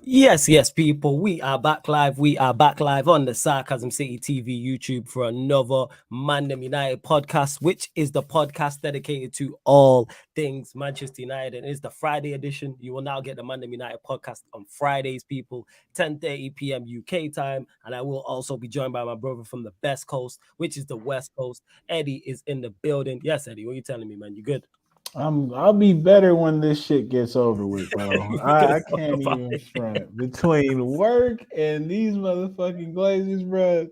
Yes, people. We are back live. We are back live on the Sarcasm City TV YouTube for another ManDem United podcast, which is the podcast dedicated to all things Manchester United. And it's the Friday edition. You will now get the ManDem United podcast on Fridays, people, 10:30 p.m. UK time. And I will also be joined by my brother from the best coast, which is the West Coast. Eddie is in the building. Yes, Eddie, what are you telling me, man? You good? I'll be better when this shit gets over with, bro. We're gonna I talk can't about even it. front between work and these motherfucking Glazers, bro.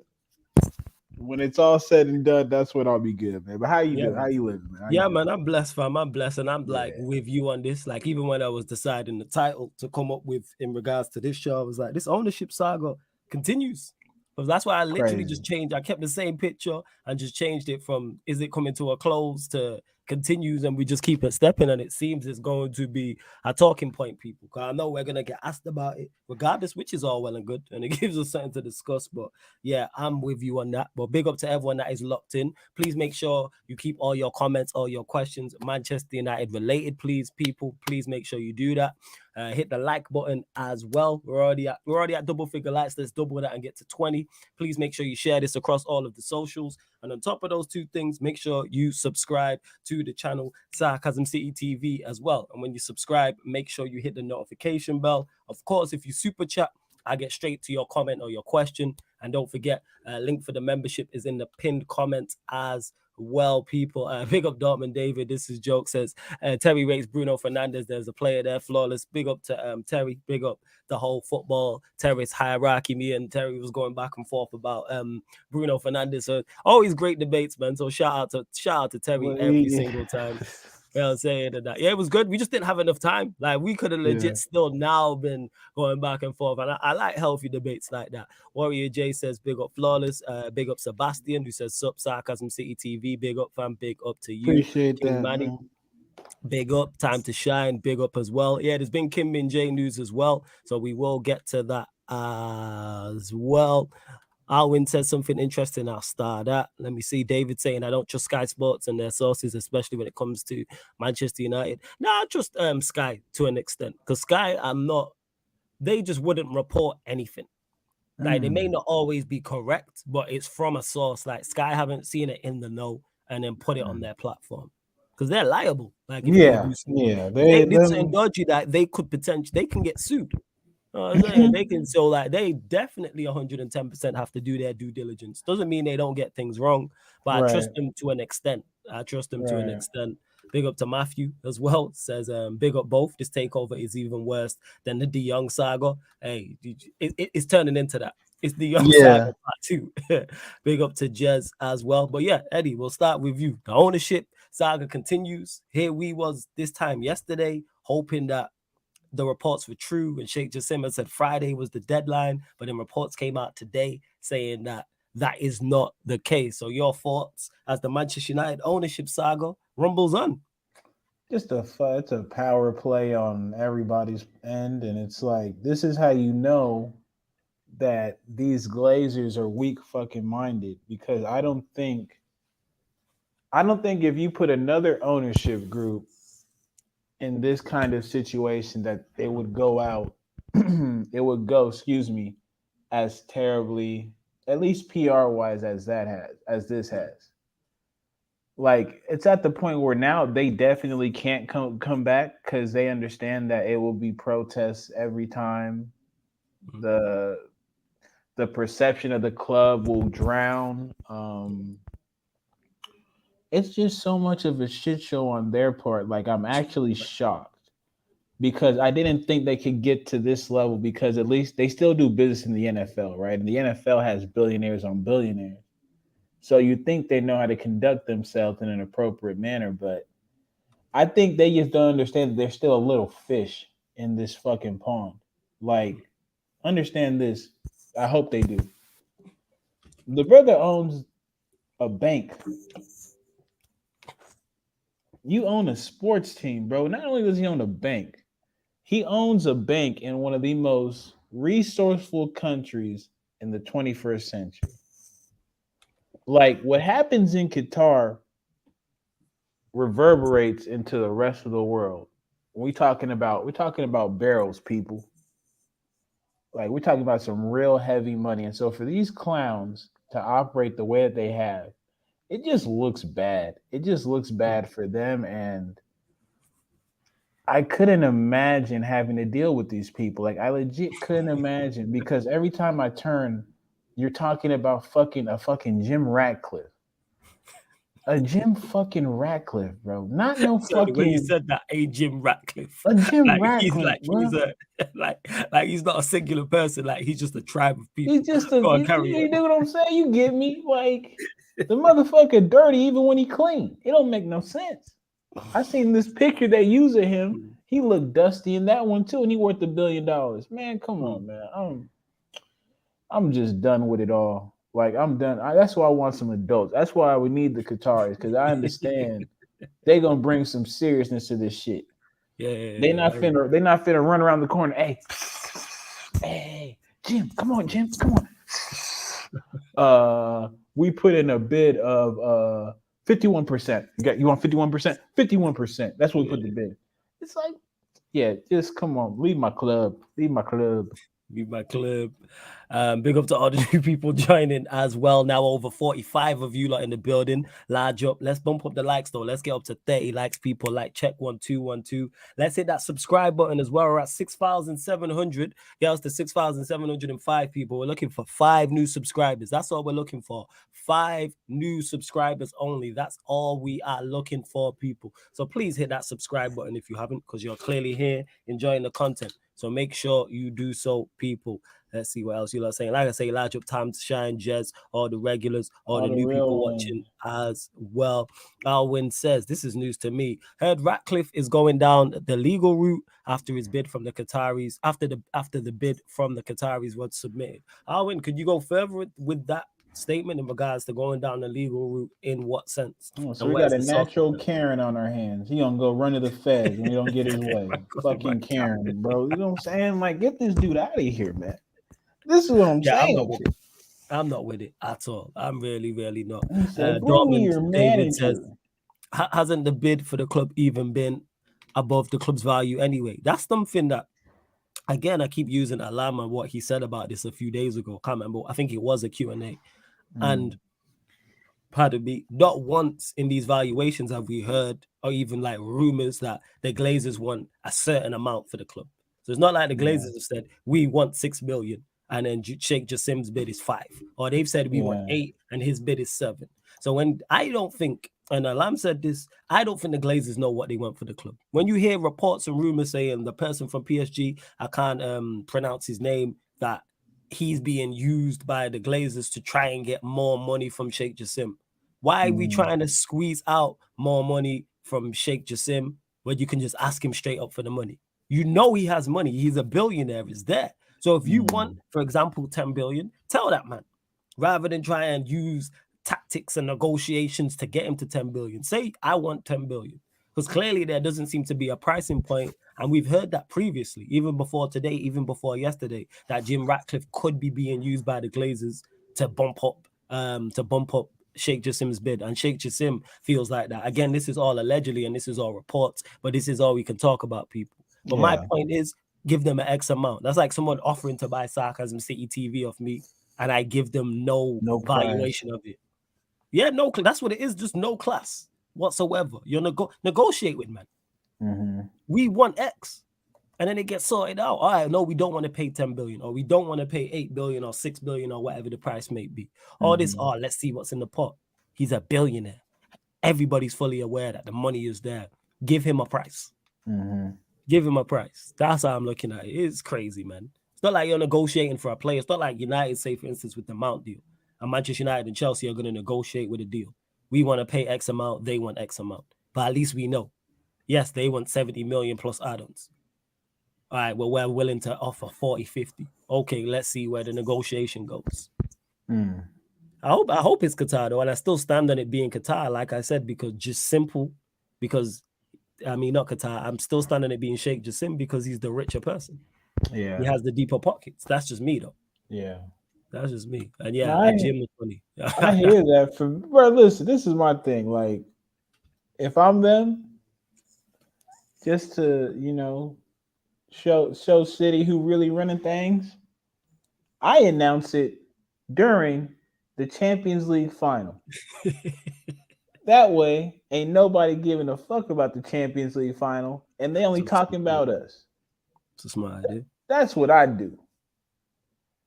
When it's all said and done, that's when I'll be good, man. But how you Yeah, doing? How man. you living, man? How you Yeah, doing? man, I'm blessed, fam. I'm blessed, and I'm like Yeah, with you on this. Like, even when I was deciding the title to come up with in regards to this show, I was like, this ownership saga continues. Because that's why I literally just crazy. changed. I kept the same picture and just changed it from is it coming to a close to continues, and we just keep it stepping. And it seems it's going to be a talking point, people. Because I know we're gonna get asked about it, regardless, which is all well and good, and it gives us something to discuss. But yeah, I'm with you on that. But big up to everyone that is locked in. Please make sure you keep all your comments, all your questions, Manchester United related, please, people. Please make sure you do that. Hit the like button as well. We're already at double figure likes. Let's double that and get to 20. Please make sure you share this across all of the socials. And on top of those two things, make sure you subscribe to the channel Sarcasm City TV as well. And when you subscribe, make sure you hit the notification bell. Of course, if you super chat, I get straight to your comment or your question. And don't forget, link for the membership is in the pinned comment as well, people. Big up Dortmund David. This is joke says Terry rates Bruno Fernandes. There's a player there, flawless. Big up to Terry. Big up the whole football terrorist hierarchy. Me and Terry was going back and forth about Bruno Fernandes. So always great debates, man. So shout out to Terry Well, every single time. You know what I'm saying? And that. Yeah, it was good. We just didn't have enough time. Like, we could have yeah. legit still now been going back and forth. And I like healthy debates like that. Warrior J says, big up Flawless. Big up Sebastian, who says, sup, Sarcasm City TV. Big up, fam. Big up to you. Appreciate King that, Manny, man. big up. Time to shine. Big up as well. Yeah, there's been Kim Min J news as well. So we will get to that as well. Alwyn says something interesting. I'll start that. Let me see. David saying, I don't trust Sky Sports and their sources, especially when it comes to Manchester United. No, I trust Sky to an extent because Sky, I'm not, they just wouldn't report anything. Like, they may Mm, not always be correct, but it's from a source. Like, Sky haven't seen it in the know and then put it on mm. their platform because they're liable. Like, if they Yeah, do something, yeah. if they They did something them. dodgy, that they could potentially, they can get sued. You know what I'm saying? They can, so like, they definitely 110% have to do their due diligence. Doesn't mean they don't get things wrong, but I Right, trust them to an extent. I trust them to an right. extent. Big up to Matthew as well. Says big up both. This takeover is even worse than the De Young saga. Hey, it's turning into that. It's the Young saga Yeah. part two. Big up to Jez as well. But yeah, Eddie, we'll start with you. The ownership saga continues. Here we was this time yesterday, hoping that the reports were true, and Sheikh Jassim said Friday was the deadline, but then reports came out today saying that that is not the case. So your thoughts as the Manchester United ownership saga rumbles on? It's a power play on everybody's end, and it's like this is how you know that these Glazers are weak fucking minded because I don't think if you put another ownership group in this kind of situation that it would go out it would go, excuse me, as terribly, at least PR wise, as this has. Like it's at the point where now they definitely can't come back because they understand that it will be protests every time. Mhm. The perception of the club will drown. It's just so much of a shit show on their part. Like I'm actually shocked because I didn't think they could get to this level because at least they still do business in the NFL, right? And the NFL has billionaires on billionaires. So you think they know how to conduct themselves in an appropriate manner, but I think they just don't understand that there's still a little fish in this fucking pond. Like, understand this. I hope they do. The brother owns a bank. You own a sports team, bro. Not only does he own a bank, he owns a bank in one of the most resourceful countries in the 21st century. Like, what happens in Qatar reverberates into the rest of the world. We're talking about barrels, people. Like we're talking about some real heavy money. And so for these clowns to operate the way that they have, it just looks bad. It just looks bad for them. And I couldn't imagine having to deal with these people. Like I legit couldn't imagine because every time I turn, you're talking about a fucking Jim Ratcliffe. A Jim fucking Ratcliffe, bro. Not no Sorry, when you fucking said that, a Jim Ratcliffe, a Jim like Ratcliffe, he's bro. a like he's not a singular person, like he's just a tribe of He's people. just a Go on, carry you on. know what I'm saying? You get me? Like the motherfucker dirty even when he clean. It don't make no sense. I seen this picture they use of him. Mm, He looked dusty in that one too, and he worth $1 billion. Man, come mm. on, man. I'm just done with it all. Like I'm done. That's why I want some adults. That's why we need the Qataris because I understand they gonna bring some seriousness to this shit. They Yeah. not finna run around the corner. Hey, Jim, come on, Jim, come on. We put in a bid of 51%. You want 51%? 51%. That's what we put the bid. It's like, yeah, just come on, leave my club. Leave my club. Be my club. Big up to all the new people joining as well. Now over 45 of you lot in the building. Large up. Let's bump up the likes though. Let's get up to 30 likes. People like check 1212. Let's hit that subscribe button as well. We're at 6,700. Get us to 6,705 people. We're looking for 5 new subscribers. That's all we're looking for. 5 new subscribers only. That's all we are looking for, people. So please hit that subscribe button if you haven't, because you're clearly here enjoying the content. So make sure you do so, people. Let's see what else you are saying. Like I say, large up, time to shine, Jez, all the regulars, all the the new people real watching ones. as well. Alwyn says, this is news to me. Heard Ratcliffe is going down the legal route after his bid from the Qataris, after the bid from the Qataris was submitted. Alwyn, could you go further with that statement in regards to going down the legal route? In what sense? Oh, so And we where's got a the sources? natural Karen on our hands. He gonna go run to the feds when he don't get his way. My Fucking God. Karen, bro. You know what I'm saying? Like, get this dude out of here, man. This is what I'm Yeah, saying. I'm not with it at all. I'm really, really not. He said, "Bring me Dortmund, your David says, manager." hasn't the bid for the club even been above the club's value anyway? That's something that, again, I keep using Alama, what he said about this a few days ago. Can't remember. I think it was a Q&A. And pardon me, not once in these valuations have we heard or even like rumors that the Glazers want a certain amount for the club. So it's not like the Glazers have said, we want 6 million and then Sheikh Jassim's bid is 5. Or they've said we want 8 and his bid is 7. So when I don't think, and Alam said this, I don't think the Glazers know what they want for the club. When you hear reports and rumors saying the person from PSG, I can't pronounce his name, that he's being used by the Glazers to try and get more money from Sheikh Jassim. Why are we trying to squeeze out more money from Sheikh Jassim when you can just ask him straight up for the money? You know he has money. He's a billionaire. It's there. So if you want, for example, 10 billion, tell that man, rather than try and use tactics and negotiations to get him to 10 billion. Say, I want 10 billion. Because clearly there doesn't seem to be a pricing point. And we've heard that previously, even before today, even before yesterday, that Jim Ratcliffe could be being used by the Glazers to bump up Sheikh Jassim's bid. And Sheikh Jassim feels like that. Again, this is all allegedly and this is all reports, but this is all we can talk about, people. But my point is, give them an X amount. That's like someone offering to buy Sarcasm City TV off me, and I give them no valuation of it. Yeah, no, that's what it is. Just no class whatsoever. You're negotiate with, man. We want X, and then it gets sorted out. All right, no, we don't want to pay 10 billion, or we don't want to pay 8 billion or 6 billion or whatever the price may be. All this, let's see what's in the pot. He's a billionaire. Everybody's fully aware that the money is there. Give him a price. Give him a price. That's how I'm looking at it. It's crazy, man. It's not like you're negotiating for a player. It's not like United, say, for instance, with the Mount deal. And Manchester United and Chelsea are going to negotiate with a deal. We want to pay X amount. They want X amount. But at least we know. Yes, they want 70 million plus add-ons. All right, well, we're willing to offer 40, 50. Okay, let's see where the negotiation goes. I hope it's Qatar, though, and I still stand on it being Qatar, like I said, because just simple, because I mean, not Qatar. I'm still standing it being Sheikh Jassim because he's the richer person. Yeah. He has the deeper pockets. That's just me, though. Yeah. That's just me. And yeah, Jim was funny. I hear that from, bro. Listen, this is my thing. Like, if I'm them, just to, show City who really running things, I announce it during the Champions League final. That way, ain't nobody giving a fuck about the Champions League final, and they only talking about us. It's a smart idea. That's what I do.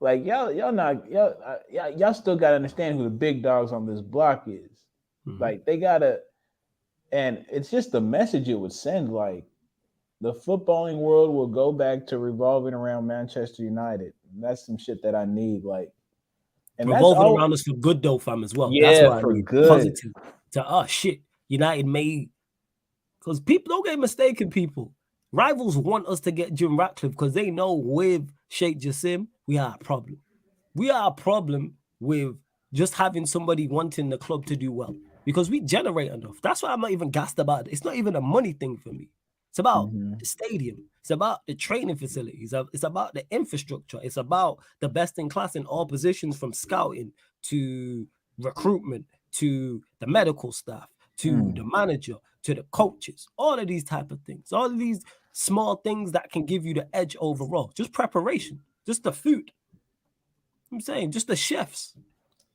Like y'all still gotta understand who the big dogs on this block is. Mhm. Like they gotta, and it's just the message it would send. Like the footballing world will go back to revolving around Manchester United. That's some shit that I need. Like, and that's Revolving all. around us for good though, fam, as well. That's Yeah, what I for need. good. Positive. To us, shit. United made, because people don't get mistaken, people. Rivals want us to get Jim Ratcliffe because they know with Sheikh Jassim, we are a problem. We are a problem with just having somebody wanting the club to do well because we generate enough. That's why I'm not even gassed about it. It's not even a money thing for me. It's about the stadium. It's about the training facilities. It's about the infrastructure. It's about the best in class in all positions, from scouting to recruitment to the medical staff to the manager to the coaches. All of these type of things. All of these small things that can give you the edge overall. Just preparation. Just the food. I'm saying just the chefs.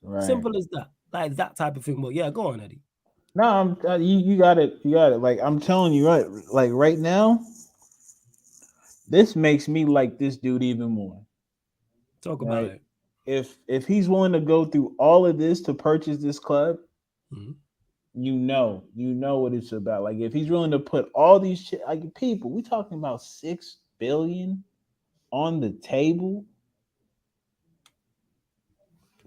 Right. Simple as that. Like that type of thing. But yeah, go on, Eddie. No, you got it. You got it. Like I'm telling you, right? Like right now, this makes me like this dude even more. Talk about Right? it. If he's willing to go through all of this to purchase this club, Mhm. you know what it's about. Like if he's willing to put all these shit, like people, we talking about 6 billion on the table.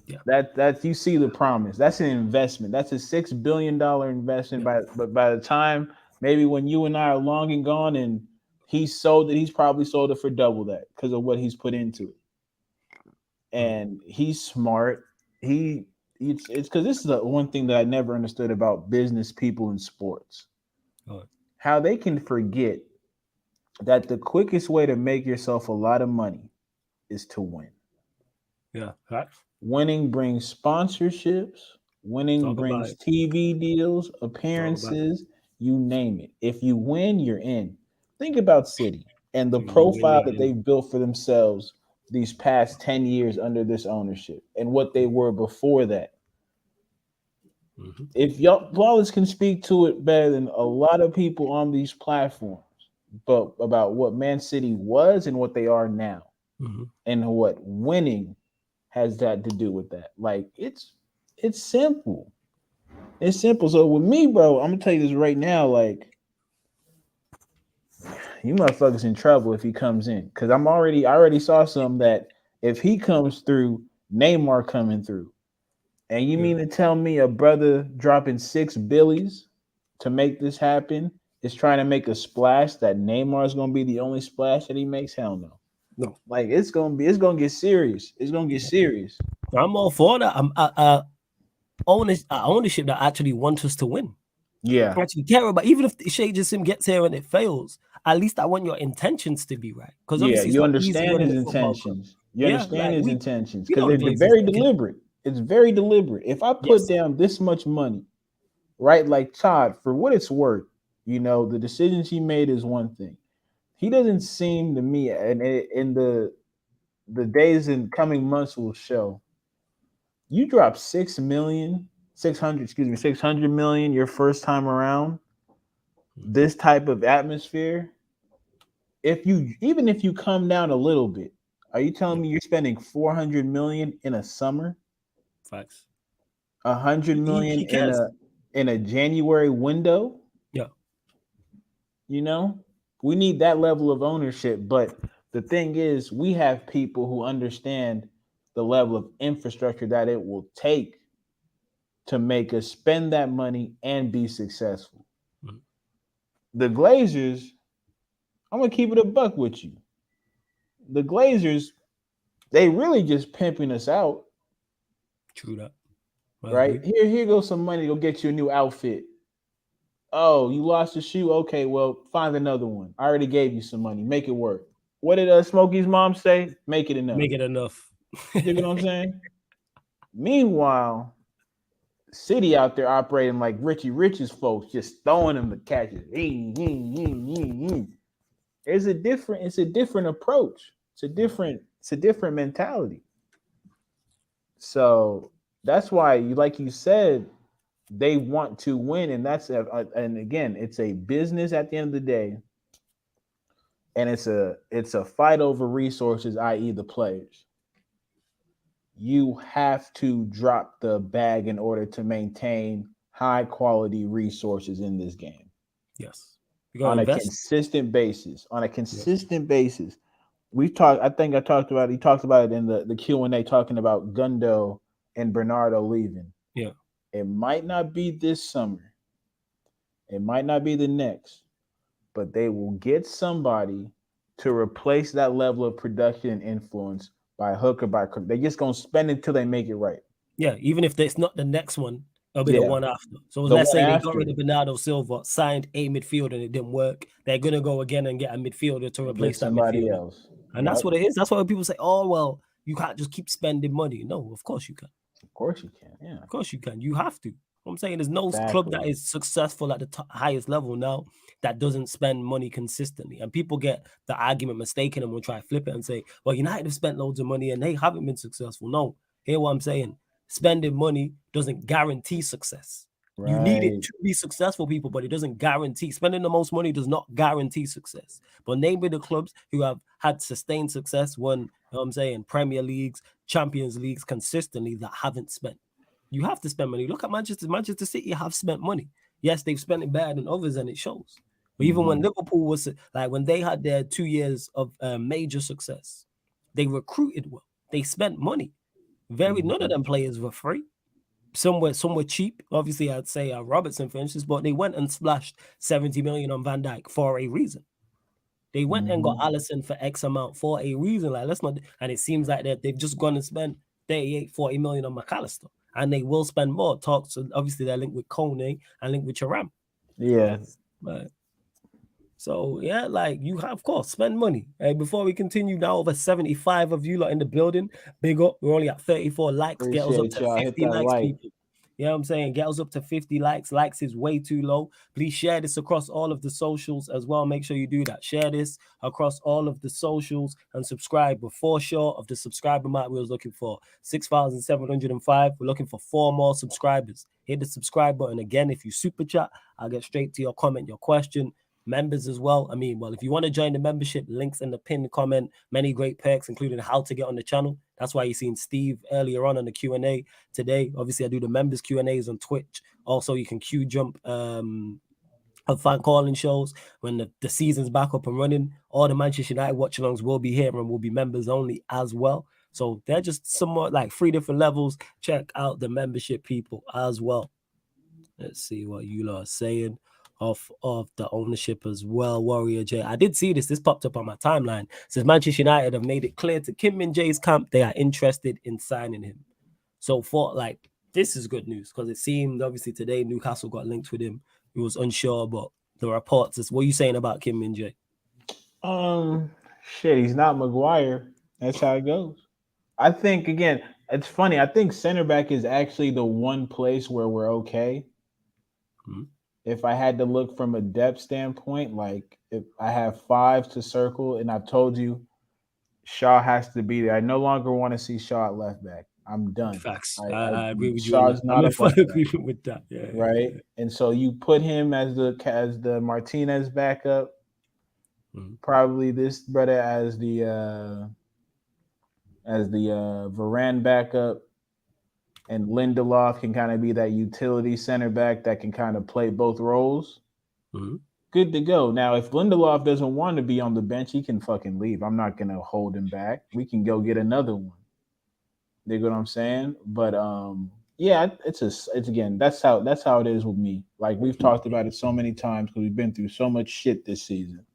Yeah. That's you see the promise. That's an investment. That's a $6 billion investment. Yeah. But by the time maybe when you and I are long and gone and he sold it, he's probably sold it for double that because of what he's put into it. And he's smart. It's because this is the one thing that I never understood about business people in sports. How they can forget that the quickest way to make yourself a lot of money is to win. Yeah. Facts. Winning brings sponsorships, winning Talk about brings it. TV deals, Talk about it. appearances, you name it. If you win, you're in. Think about City and the You win, profile you're that in. they've built for themselves these past 10 years under this ownership and what they were before that. Mhm. If y'all Wallace can speak to it better than a lot of people on these platforms, but about what Man City was and what they are now, Mhm. and what winning has that to do with that. Like it's simple. It's simple. So with me, bro, I'm gonna tell you this right now. Like you motherfuckers in trouble if he comes in, because I already saw some that if he comes through, Neymar coming through, and you mean to tell me a brother dropping 6 billies to make this happen is trying to make a splash that Neymar is gonna be the only splash that he makes? Hell no. No. Like it's gonna get serious. It's gonna get serious. I'm all for that. I'm ownership that actually wants us to win. Yeah. Actually care about, even if Shea Jassim gets here and it fails, at least I want your intentions to be right. Because Yeah, obviously it's you not easy understand running his a football club. intentions. You Yeah, understand like his we intentions we because know the they're Glazers very thinking. deliberate. It's very deliberate. If I put Yes. down this much money, right, like Todd, for what it's worth, the decisions he made is one thing. He doesn't seem to me, and in the days and coming months will show. You drop 600 million your first time around. This type of atmosphere, if you come down a little bit, are you telling me you're spending 400 million in a summer, Facts. 100 million He cares. in a January window? Yeah. We need that level of ownership. But the thing is, we have people who understand the level of infrastructure that it will take to make us spend that money and be successful. Mhm. The Glazers, I'm gonna keep it a buck with you. The Glazers, they really just pimping us out. True that. I Right? agree. Here goes some money. Go get you a new outfit. Oh, you lost a shoe? Okay, well, find another one. I already gave you some money. Make it work. What did Smokey's mom say? Make it enough. Make it enough. You know what I'm saying? Meanwhile, City out there operating like Richie Rich's folks, just throwing them the catches. It's a different approach. It's a different mentality. So that's why, like you said, they want to win, and and again, it's a business at the end of the day, and it's a fight over resources, i.e., the players. You have to drop the bag in order to maintain high quality resources in this game Yes. You gotta on a invest. consistent basis. On a Yeah. consistent basis, we've talked. I think I talked about. He talked about it in the Q&A, talking about Gundo and Bernardo leaving. Yeah. It might not be this summer. It might not be the next, but they will get somebody to replace that level of production and influence by hook or by crook. They're just gonna spend it until they make it right. Yeah. Even if it's not the next one, it'll be the Yeah, one after. So the let's one say they got rid after, of Bernardo Silva, signed a midfielder, and it didn't work. They're gonna go again and get a midfielder to get replace that somebody midfielder. else. And that's Yep, what it is. That's why when people say, "Oh, well, you can't just keep spending money." No, of course you can. of course you can. Yeah, Of course you can. You have to. I'm saying there's no club that exactly. is successful at the highest level now that doesn't spend money consistently. And people get the argument mistaken and will try to flip it and say, well, United have spent loads of money and they haven't been successful. No, hear what I'm saying. Spending money doesn't guarantee success. You need it Right. to be successful, people, but it doesn't guarantee. Spending the most money does not guarantee success. But name me the clubs who have had sustained success, won, you know what I'm saying, Premier Leagues, Champions Leagues consistently that haven't spent. You have to spend money. Look at Manchester. Manchester City have spent money. Yes, they've spent it better than others, and it shows. But even when Liverpool was like when they had their 2 years of major success, they recruited well. They spent money. None of them players were free. Some were cheap. Obviously, I'd say Robertson, for instance, but they went and splashed 70 million on Van Dijk for a reason. They went and got Allison for X amount for a reason. Like, let's not, and it seems like that they've just gone and spent 38, 40 million on McAllister. And they will spend more. Talks, obviously, they're linked with Kone and linked with Charam. Yeah. But so yeah, like you have, of course, spend money. Hey, before we continue, now over 75 of you lot in the building. Big up. We're only at 34 likes. Get us up Appreciate to y'all. Hit 50 that likes, like. people. You know what I'm saying? Get us up to 50 likes. Likes is way too low. Please share this across all of the socials as well. Make sure you do that. Share this across all of the socials and subscribe. We're 4 short of the subscriber mark we was looking for. 6,705. We're looking for 4 more subscribers. Hit the subscribe button again. If you super chat, I'll get straight to your comment, your question. Members as well. I mean, well, if you want to join the membership, links in the pinned comment. Many great perks, including how to get on the channel. That's why you seen Steve earlier on the Q&A today. Obviously, I do the members Q&As on Twitch. Also, you can queue jump fan calling shows when the season's back up and running. All the Manchester United watch-alongs will be here and will be members only as well. So they're just somewhat like 3 different levels. Check out the membership, people, as well. Let's see what you lot are saying off of the ownership as well. Warrior J. I did see this. This popped up on my timeline. It says Manchester United have made it clear to Kim Min-jae's camp they are interested in signing him. So for like, this is good news because it seemed obviously today Newcastle got linked with him. He was unsure, but the reports is, what are you saying about Kim Min-jae? Shit, he's not Maguire. That's how it goes. I think again, it's funny. I think center back is actually the one place where we're okay. If I had to look from a depth standpoint, like if I have 5 to circle, and I've told you Shaw has to be there. I no longer want to see Shaw at left back. I'm done. Facts. I I agree with you on that. Shaw's I'm not in up on full that, agreement with that. Yeah. right? And so you put him as the Martinez backup, probably this brother as the Varane backup, and Lindelof can kind of be that utility center back that can kind of play both roles. Good to go. Now, if Lindelof doesn't want to be on the bench, he can fucking leave. I'm not gonna hold him back. We can go get another one. You know what I'm saying? But yeah, it's again, that's how it is with me. Like we've talked about it so many times because we've been through so much shit this season.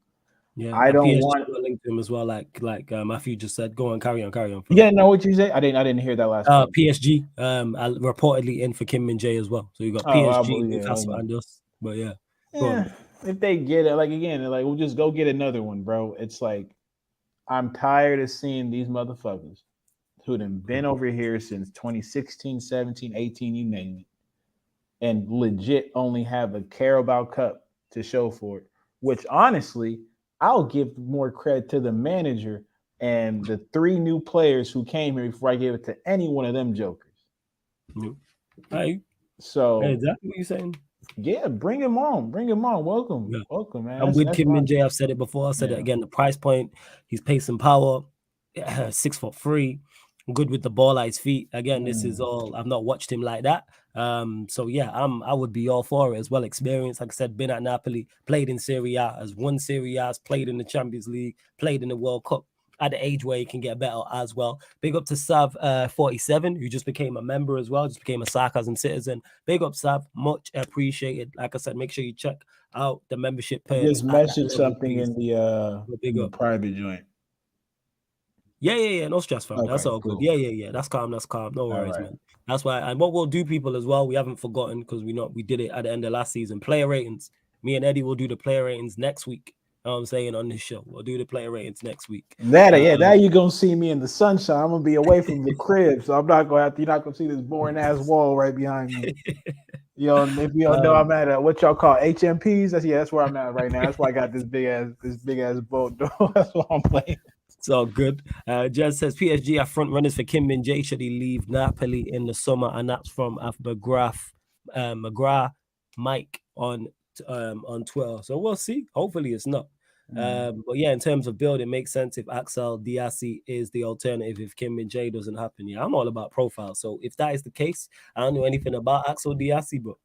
Yeah, I don't PSG want got linked to him as well. Like Matthew just said, go on, carry on. Yeah, know what you say? I didn't hear that last part. PSG, reportedly in for Kim Min-jae as well. So you got PSG, Newcastle, and us. But yeah, go on. If they get it, like again, like we'll just go get another one, bro. It's like I'm tired of seeing these motherfuckers who done been over here since 2016, 17, 18, you name it, and legit only have a Carabao Cup to show for it. Which honestly, I'll give more credit to the manager and the 3 new players who came here before I gave it to any one of them jokers. Hey, So exactly what you're saying. yeah, bring him on. Welcome, Yeah. welcome, man. I'm with That's Kim my, Min Jae. I've said it before. I said it again. The price point, he's pace and power, 6'3", good with the ball at his feet. Again, this is all. I've not watched him like that. So yeah, I would be all for it as well. Experience, like I said, been at Napoli, played in Serie A, has won Serie A, played in the Champions League, played in the World Cup. At the age where he can get better as well. Big up to Sav 47, who just became a member as well, just became a Sarcasm citizen. Big up, Sav, much appreciated. Like I said, make sure you check out the membership perks. just mentioned something in the private joint. Yeah. No stress, fam. Okay, that's all cool. good. Yeah. That's calm. No worries, man. That's why. And what we'll do, people, as well, we haven't forgotten because we did it at the end of last season. Player ratings. Me and Eddie will do the player ratings next week. You know what I'm saying on this show. We'll do the player ratings next week. That you're gonna see me in the sunshine. I'm gonna be away from the crib, so I'm not gonna have to. You're not gonna see this boring ass wall right behind me. If you don't know, I'm at what y'all call HMPs. That's where I'm at right now. That's why I got this big ass boat. That's why I'm playing. It's all good. Jez says PSG are front runners for Kim Min Jae should he leave Napoli in the summer, and that's from McGrath Mike on Twitter. So we'll see. Hopefully it's not. But yeah, in terms of build, it makes sense if Axel Diassi is the alternative if Kim Min Jae doesn't happen. Yeah, I'm all about profile. So if that is the case, I don't know anything about Axel Diassi, but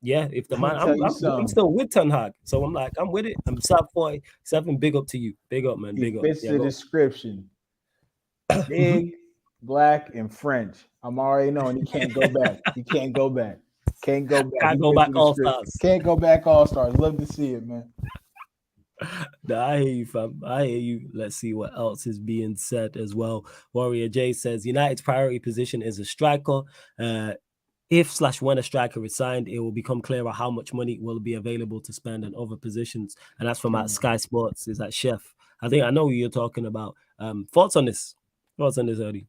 yeah, if the man, I'm still with Ten Hag, so I'm with it. I'm sub 47. Big up to you. Big up, man. Big up. Fits the description. Big, black, and French. I'm already knowing he can't go back. Can't go back All Stars. Can't go back All Stars. Love to see it, man. No, I hear you, fam. I hear you. Let's see what else is being said as well. Warrior J says United's priority position is a striker. If/when a striker is signed, it will become clearer how much money will be available to spend on other positions. And that's from Sky Sports. Is that Chef? I know who you're talking about. Thoughts on this, Eddie?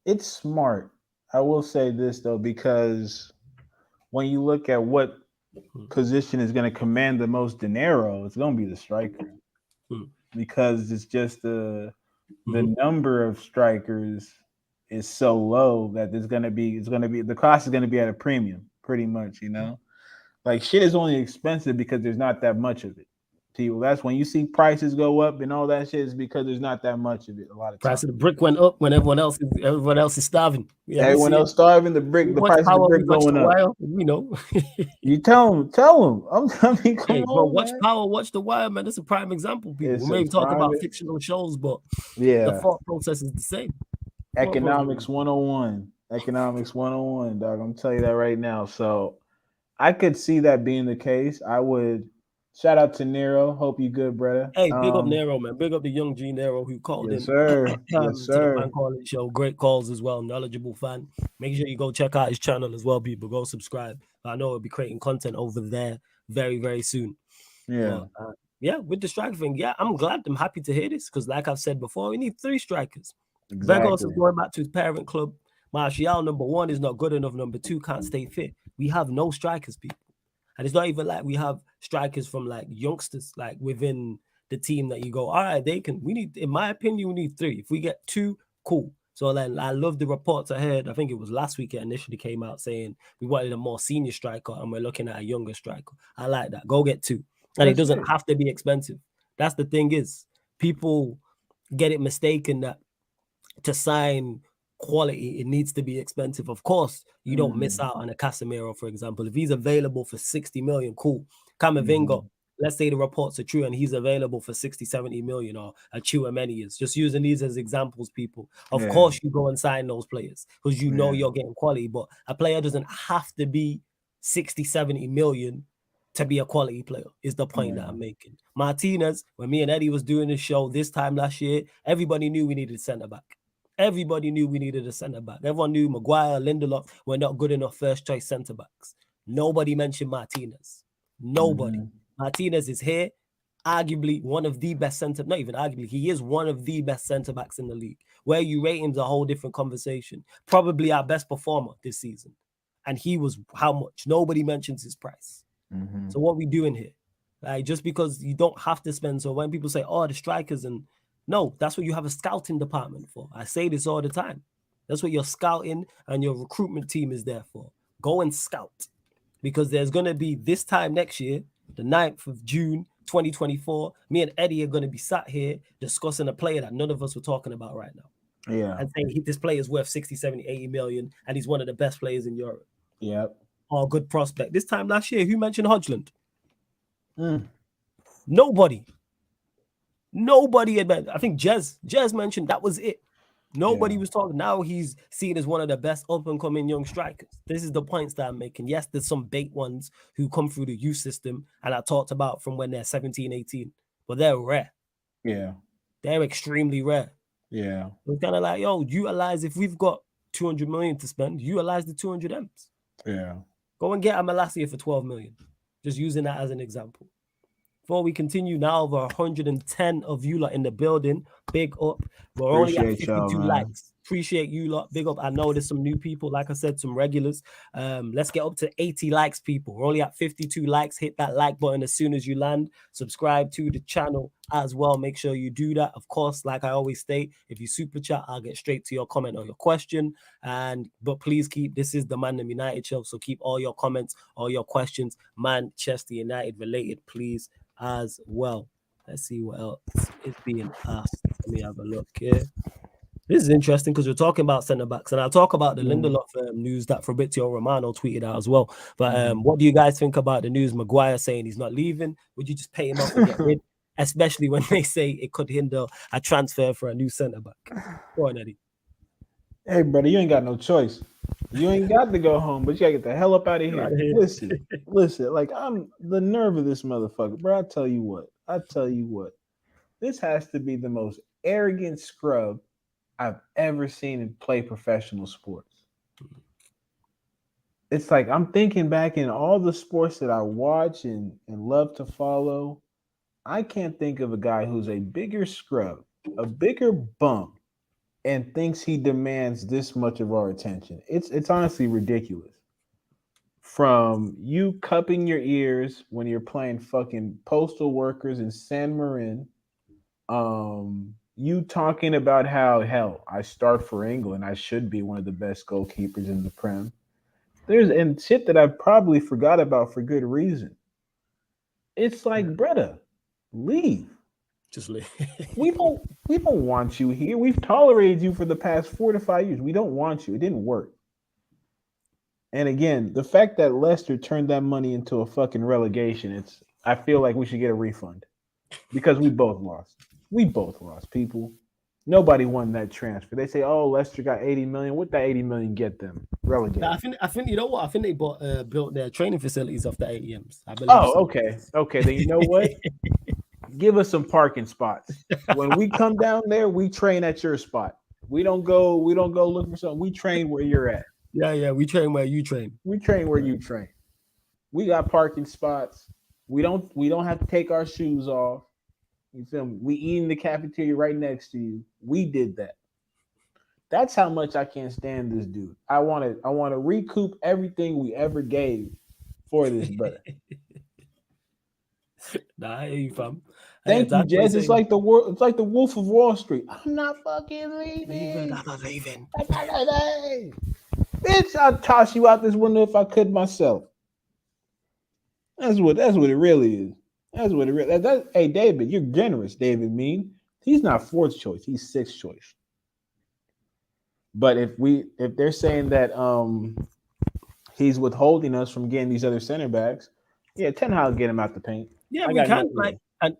It's smart. I will say this though, because when you look at what position is going to command the most dinero, it's going to be the striker, because it's just the number of strikers is so low that the cost is going to be at a premium, pretty much. Like shit is only expensive because there's not that much of it. People, that's when you see prices go up and all that shit is because there's not that much of it. A lot of price of the brick went up when everyone else is starving. Yeah, everyone else starving. The price of the brick going up. You tell them. Come on, bro. Watch Power, watch The Wire, man. That's a prime example. People, we may talk about fictional shows, but the thought process is the same. Economics 101. Dog. I'm telling you that right now. So I could see that being the case. I would. Shout out to Nero. Hope you good, brother. Hey, big up Nero, man. Big up the young G Nero who called in. Sir. Yes, sir. To the fan calling show. Great calls as well. Knowledgeable fan. Make sure you go check out his channel as well, people. Go subscribe. I know he'll be creating content over there very, very soon. Yeah. But, with the striker thing, I'm glad. I'm happy to hear this because, like I've said before, we need 3 strikers. Exactly. Vegos is going back to his parent club. Martial, number 1, is not good enough. Number 2, can't stay fit. We have no strikers, people. And it's not even like we have strikers from like youngsters, like within the team that you go, all right, in my opinion, we need 3. If we get 2, cool. So then I love the reports I heard. I think it was last week it initially came out saying we wanted a more senior striker and we're looking at a younger striker. I like that. Go get 2. And it doesn't have to be expensive. That's the thing is people get it mistaken that to sign quality, it needs to be expensive. Of course, you don't miss out on a Casemiro, for example. If he's available for 60 million, cool. Camavinga, let's say the reports are true and he's available for 60, 70 million, or a Chouameni is. Just using these as examples, people. Of course, you go and sign those players because you know you're getting quality, but a player doesn't have to be 60, 70 million to be a quality player, is the point that I'm making. Martinez, when me and Eddie was doing the show this time last year, everybody knew we needed centre-back. Everybody knew we needed a centre-back. Everyone knew Maguire, Lindelof were not good enough first-choice centre-backs. Nobody mentioned Martinez. Nobody. Martinez is here, arguably one of the best not even arguably, he is one of the best centre-backs in the league. Where you rate him's a whole different conversation. Probably our best performer this season. And he was how much? Nobody mentions his price. So what we doing here? Like, just because you don't have to spend. So when people say, oh, the strikers, and no, that's what you have a scouting department for. I say this all the time. That's what your scouting and your recruitment team is there for. Go and scout. Because there's going to be this time next year, the 9th of June, 2024, me and Eddie are going to be sat here discussing a player that none of us were talking about right now. Yeah. And saying this player is worth 60, 70, 80 million, and he's one of the best players in Europe. Yep. Or a good prospect. This time last year, who mentioned Hojlund? Nobody. Nobody had mentioned. I think Jez mentioned that was it. Nobody was talking. Now he's seen as one of the best up-and-coming young strikers. This is the points that I'm making. Yes, there's some bait ones who come through the youth system, and I talked about from when they're 17, 18, but they're rare. Yeah. They're extremely rare. Yeah. It's kind of like, yo, utilize, if we've got 200 million to spend, utilize the 200 M's. Yeah. Go and get Amalassia for 12 million. Just using that as an example. Before we continue, now over 110 of you lot in the building. Big up. We're only at 52 likes. Appreciate you lot. Big up. I know there's some new people. Like I said, some regulars. Let's get up to 80 likes, people. We're only at 52 likes. Hit that like button as soon as you land. Subscribe to the channel as well. Make sure you do that. Of course, like I always state, if you super chat, I'll get straight to your comment or your question. But please this is the ManDem United show. So keep all your comments, all your questions, Manchester United related, please, as well. Let's see what else is being asked. Let me have a look here. This is interesting because we're talking about centre backs, and I'll talk about the Lindelof news that Fabrizio Romano tweeted out as well. But what do you guys think about the news? Maguire saying he's not leaving. Would you just pay him off and get rid? Especially when they say it could hinder a transfer for a new centre back. Go on, Eddie. Hey, brother, you ain't got no choice. You ain't got to go home, but you gotta get the hell up out of here. Listen. Like, I'm the nerve of this motherfucker, bro. I tell you what. This has to be the most arrogant scrub I've ever seen in play professional sports. It's like I'm thinking back in all the sports that I watch and love to follow. I can't think of a guy who's a bigger scrub, a bigger bum, and thinks he demands this much of our attention. It's honestly ridiculous. From you cupping your ears when you're playing fucking postal workers in San Marin, you talking about how, hell, I start for England, I should be one of the best goalkeepers in the Prem. And shit that I probably forgot about for good reason. It's like, brother, leave. Just leave. We don't want you here. We've tolerated you for the past 4 to 5 years. We don't want you. It didn't work. And again, the fact that Leicester turned that money into a fucking relegation, I feel like we should get a refund because we both lost. We both lost, people. Nobody won that transfer. They say, "Oh, Leicester got 80 million. What that 80 million get them? Relegate." I think you know what? I think they built their training facilities off the ATMs. I believe. Oh, okay. Then you know what? Give us some parking spots. When we come down there, we train at your spot. We don't go look for something. We train where you're at. Yeah. We train where you train. We train where you train. We got parking spots. We don't have to take our shoes off. You feel me? We eat in the cafeteria right next to you. We did that. That's how much I can't stand this dude. I want to recoup everything we ever gave for this brother. Nah, I hear you, fam. Thank you, Jez. It's like the Wolf of Wall Street. I'm not fucking leaving. I'm not leaving. Bitch, I'd toss you out this window if I could myself. That's what it really is. That's what it really is. Hey, David, you're generous, David Mean. He's not 4th choice, he's 6th choice. But if they're saying that he's withholding us from getting these other center backs, yeah, Ten Hag will get him out the paint. Yeah, we can.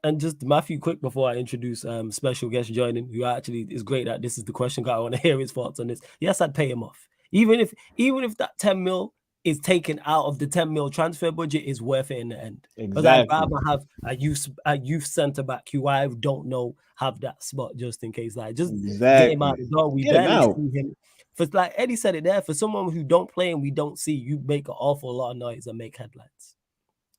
And just Matthew, quick before I introduce special guest joining, who actually is great at this is the question. I want to hear his thoughts on this. Yes, I'd pay him off, even if that 10 mil is taken out of the 10 mil transfer budget, is worth it in the end. Because I'd rather have a youth centre back who I don't know have that spot just in case. Like, just get him out the door. We barely see him. For like Eddie said it there, for someone who don't play and we don't see, you make an awful lot of noise and make headlines.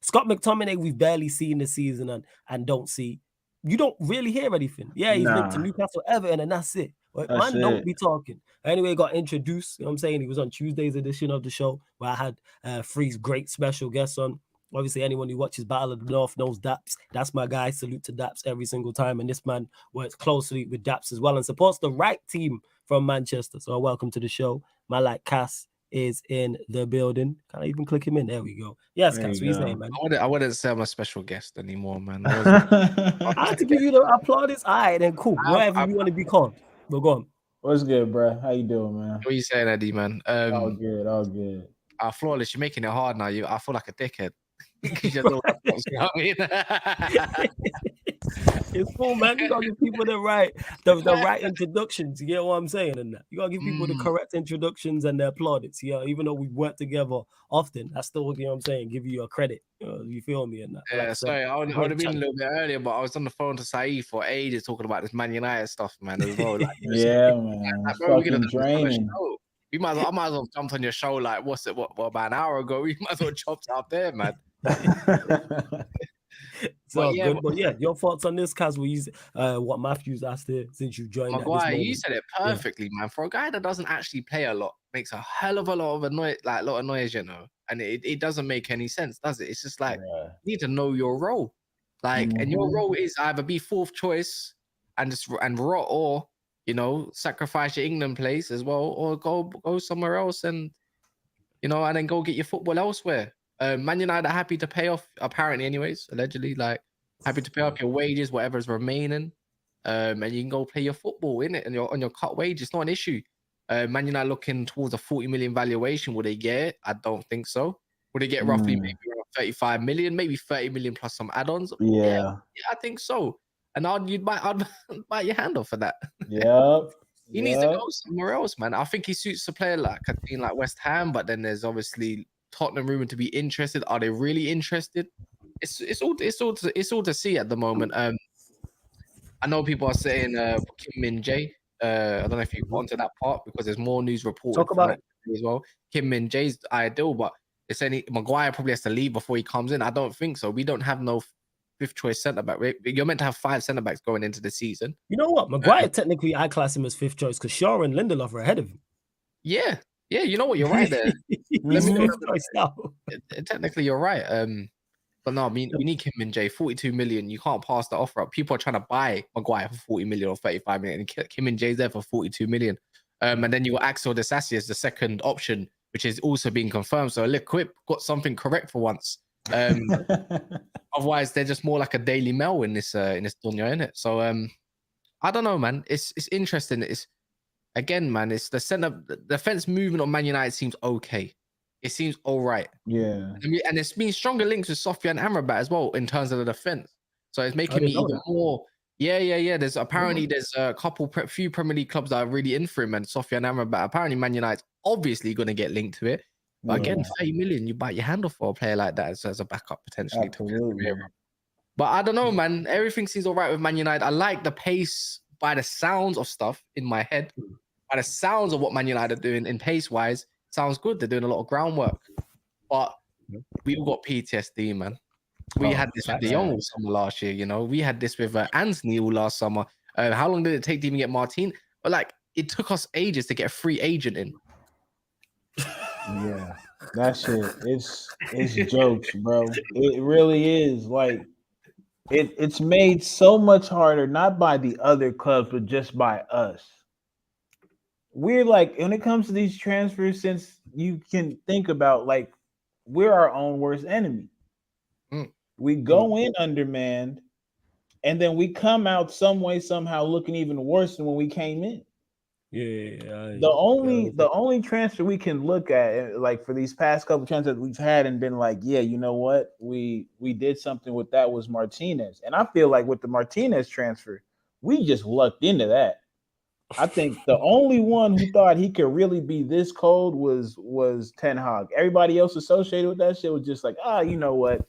Scott McTominay, we've barely seen this season and don't see. You don't really hear anything. Yeah, he's linked to Newcastle, Everton, and that's it. But man, don't be talking. Anyway, got introduced. You know what I'm saying? He was on Tuesday's edition of the show where I had 3 great special guests on. Obviously, anyone who watches Battle of the North knows Daps. That's my guy. Salute to Daps every single time. And this man works closely with Daps as well and supports the right team from Manchester. So welcome to the show. My like Cass is in the building. Can I even click him in? There we go. Yes, Cass, what you saying, man? I wouldn't say I'm a special guest anymore, man. I had to give you the applaudits. All right, then cool. Whatever you want to be called. We'll go on. What's good, bro? How you doing, man? What are you saying, Eddie, man? All good. Flawless, you're making it hard now. I feel like a dickhead. You know what I mean? It's cool, man. You gotta give people the right introductions. You get what I'm saying? And that you gotta give people the correct introductions and their plaudits. Yeah, even though we work together often, I still, you know what I'm saying, give you a credit. You feel me? And that. Yeah, sorry, I would have been a little bit earlier, but I was on the phone to Saeed for ages talking about this Man United stuff, man, as well. Like, yeah, man. Like, bro, fucking draining. I might as well jumped on your show like what about an hour ago? We might as well chopped out there, man. So yeah, good, but yeah, your thoughts on this, Kaz? We use what Matthew's asked here since you joined. Maguire, you said it perfectly, man. For a guy that doesn't actually play a lot, makes a hell of a lot of noise, you know, and it doesn't make any sense, does it? It's just like you need to know your role, like, and your role is either be fourth choice and rot, or you know, sacrifice your England place as well, or go somewhere else and you know, and then go get your football elsewhere. Man United are happy to pay off, apparently, anyways, allegedly, like happy to pay off your wages, whatever's remaining, and you can go play your football in it, and on your cut wage. It's not an issue. Man United looking towards a 40 million valuation. Will they get it? I don't think so. Will they get roughly maybe around 35 million, maybe 30 million plus some add-ons? Yeah, I think so. And I'd bite your hand off for that. Yep. He needs to go somewhere else, man. I think he suits a player like a team like West Ham, but then there's obviously Tottenham rumored to be interested. Are they really interested? It's all to see at the moment. I know people are saying Kim Min-jae. I don't know if you've gone to that part because there's more news reported. Talk about it as well. Kim Min-jae's ideal, but they're saying Maguire probably has to leave before he comes in. I don't think so. We don't have no fifth choice centre back. You're meant to have 5 centre backs going into the season. You know what? Maguire technically I class him as fifth choice because Shaw and Lindelof are ahead of him. Yeah, you know what? You're right there. He's fifth choice now. Technically, you're right. But no, I mean, we need Kim Min-jae, 42 million. You can't pass the offer up. People are trying to buy Maguire for 40 million or 35 million. And Kim Min-jae's there for 42 million. And then you got Axel Disasi as the second option, which is also being confirmed. So Liquip got something correct for once. Otherwise, they're just more like a Daily Mail in this dunya, isn't it? So I don't know, man. It's interesting. It's again, man. It's the defense movement on Man United seems okay. It seems all right. Yeah. And it's been stronger links with Sofiane Amrabat as well in terms of the defense. So it's making me even more. Yeah. There's apparently there's a few Premier League clubs that are really in for him, and Sofiane Amrabat. Apparently, Man United's obviously going to get linked to it. But again, 30 million, you bite your hand off for a player like that as a backup potentially. But I don't know, man. Everything seems all right with Man United. I like the pace by the sounds of stuff in my head. By the sounds of what Man United are doing in pace-wise, sounds good. They're doing a lot of groundwork. But we all got PTSD, man. We had this with De Jong all summer last year, you know. We had this with Anthony all last summer. How long did it take to even get Martin? But, like, it took us ages to get a free agent in. Yeah, that shit. It's jokes, bro. It really is. Like, it's made so much harder, not by the other clubs, but just by us. We're like, when it comes to these transfers, since you can think about, like, we're our own worst enemy. We go in undermanned, and then we come out some way, somehow looking even worse than when we came in. The only transfer we can look at, like for these past couple transfers that we've had and been like, yeah, you know what, we did something with that, was Martinez. And I feel like with the Martinez transfer, we just lucked into that. I think the only one who thought he could really be this cold was Ten Hag. Everybody else associated with that shit was just like, you know what?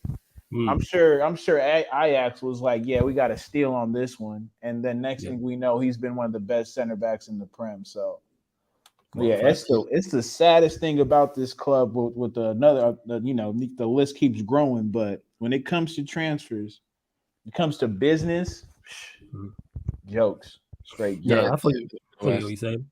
I'm sure Ajax was like, yeah, we got a steal on this one. And then next thing we know, he's been one of the best center backs in the Prem. So it's the saddest thing about this club with another, you know, the list keeps growing. But when it comes to transfers, it comes to business, jokes, straight jokes. Yeah, I thought you what you're saying.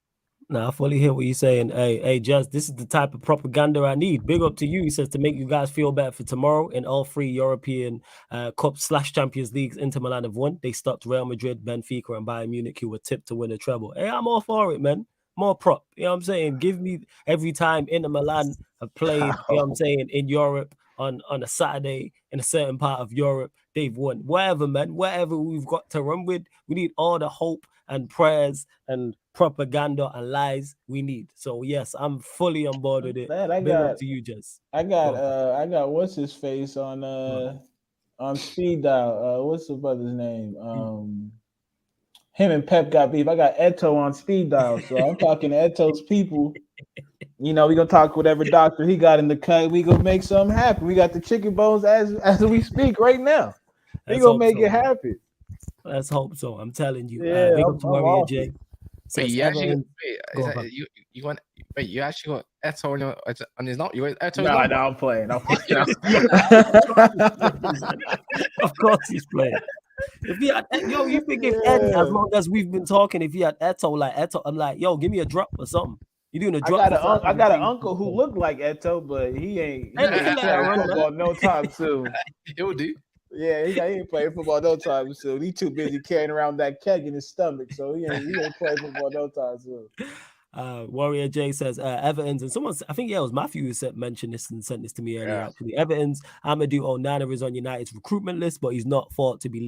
Nah, I fully hear what you're saying. Hey, Jazz, this is the type of propaganda I need. Big up to you. He says to make you guys feel better for tomorrow in all 3 European Cup/Champions Leagues. Inter Milan have won. They stopped Real Madrid, Benfica, and Bayern Munich, who were tipped to win a treble. Hey, I'm all for it, man. More prop. You know what I'm saying? Give me every time Inter Milan have played, you know what I'm saying, in Europe on a Saturday in a certain part of Europe, they've won. Whatever, man. Whatever we've got to run with, we need all the hope and prayers and propaganda and lies we need. So yes, I'm fully on board with it. Big up to you, Jess. I got what's his face on speed dial. What's the brother's name? Him and Pep got beef. I got Eto on speed dial, so I'm talking to Eto's people. You know, we gonna talk whatever doctor he got in the cut. We gonna make something happen. We got the chicken bones as we speak right now. We gonna make it happen. Let's hope so. I'm telling you. Yeah, big up to Warrior J. Wait, you actually you actually got Eto on his not? You got Eto? No, I'm playing. Of course he's playing. If he had, you think if Ed, as long as we've been talking, if he had Eto, I'm like, yo, give me a drop or something. You doing a drop? I got an uncle who looked like Eto, but he ain't playing football no time soon. He'll do. Yeah, he ain't playing football no time soon. He's too busy carrying around that keg in his stomach, so he ain't playing football no time soon. Warrior J says Everton's, and someone, I think it was Matthew who mentioned this and sent this to me earlier. Actually, Everton's Amadou Onana is on United's recruitment list, but he's not thought to be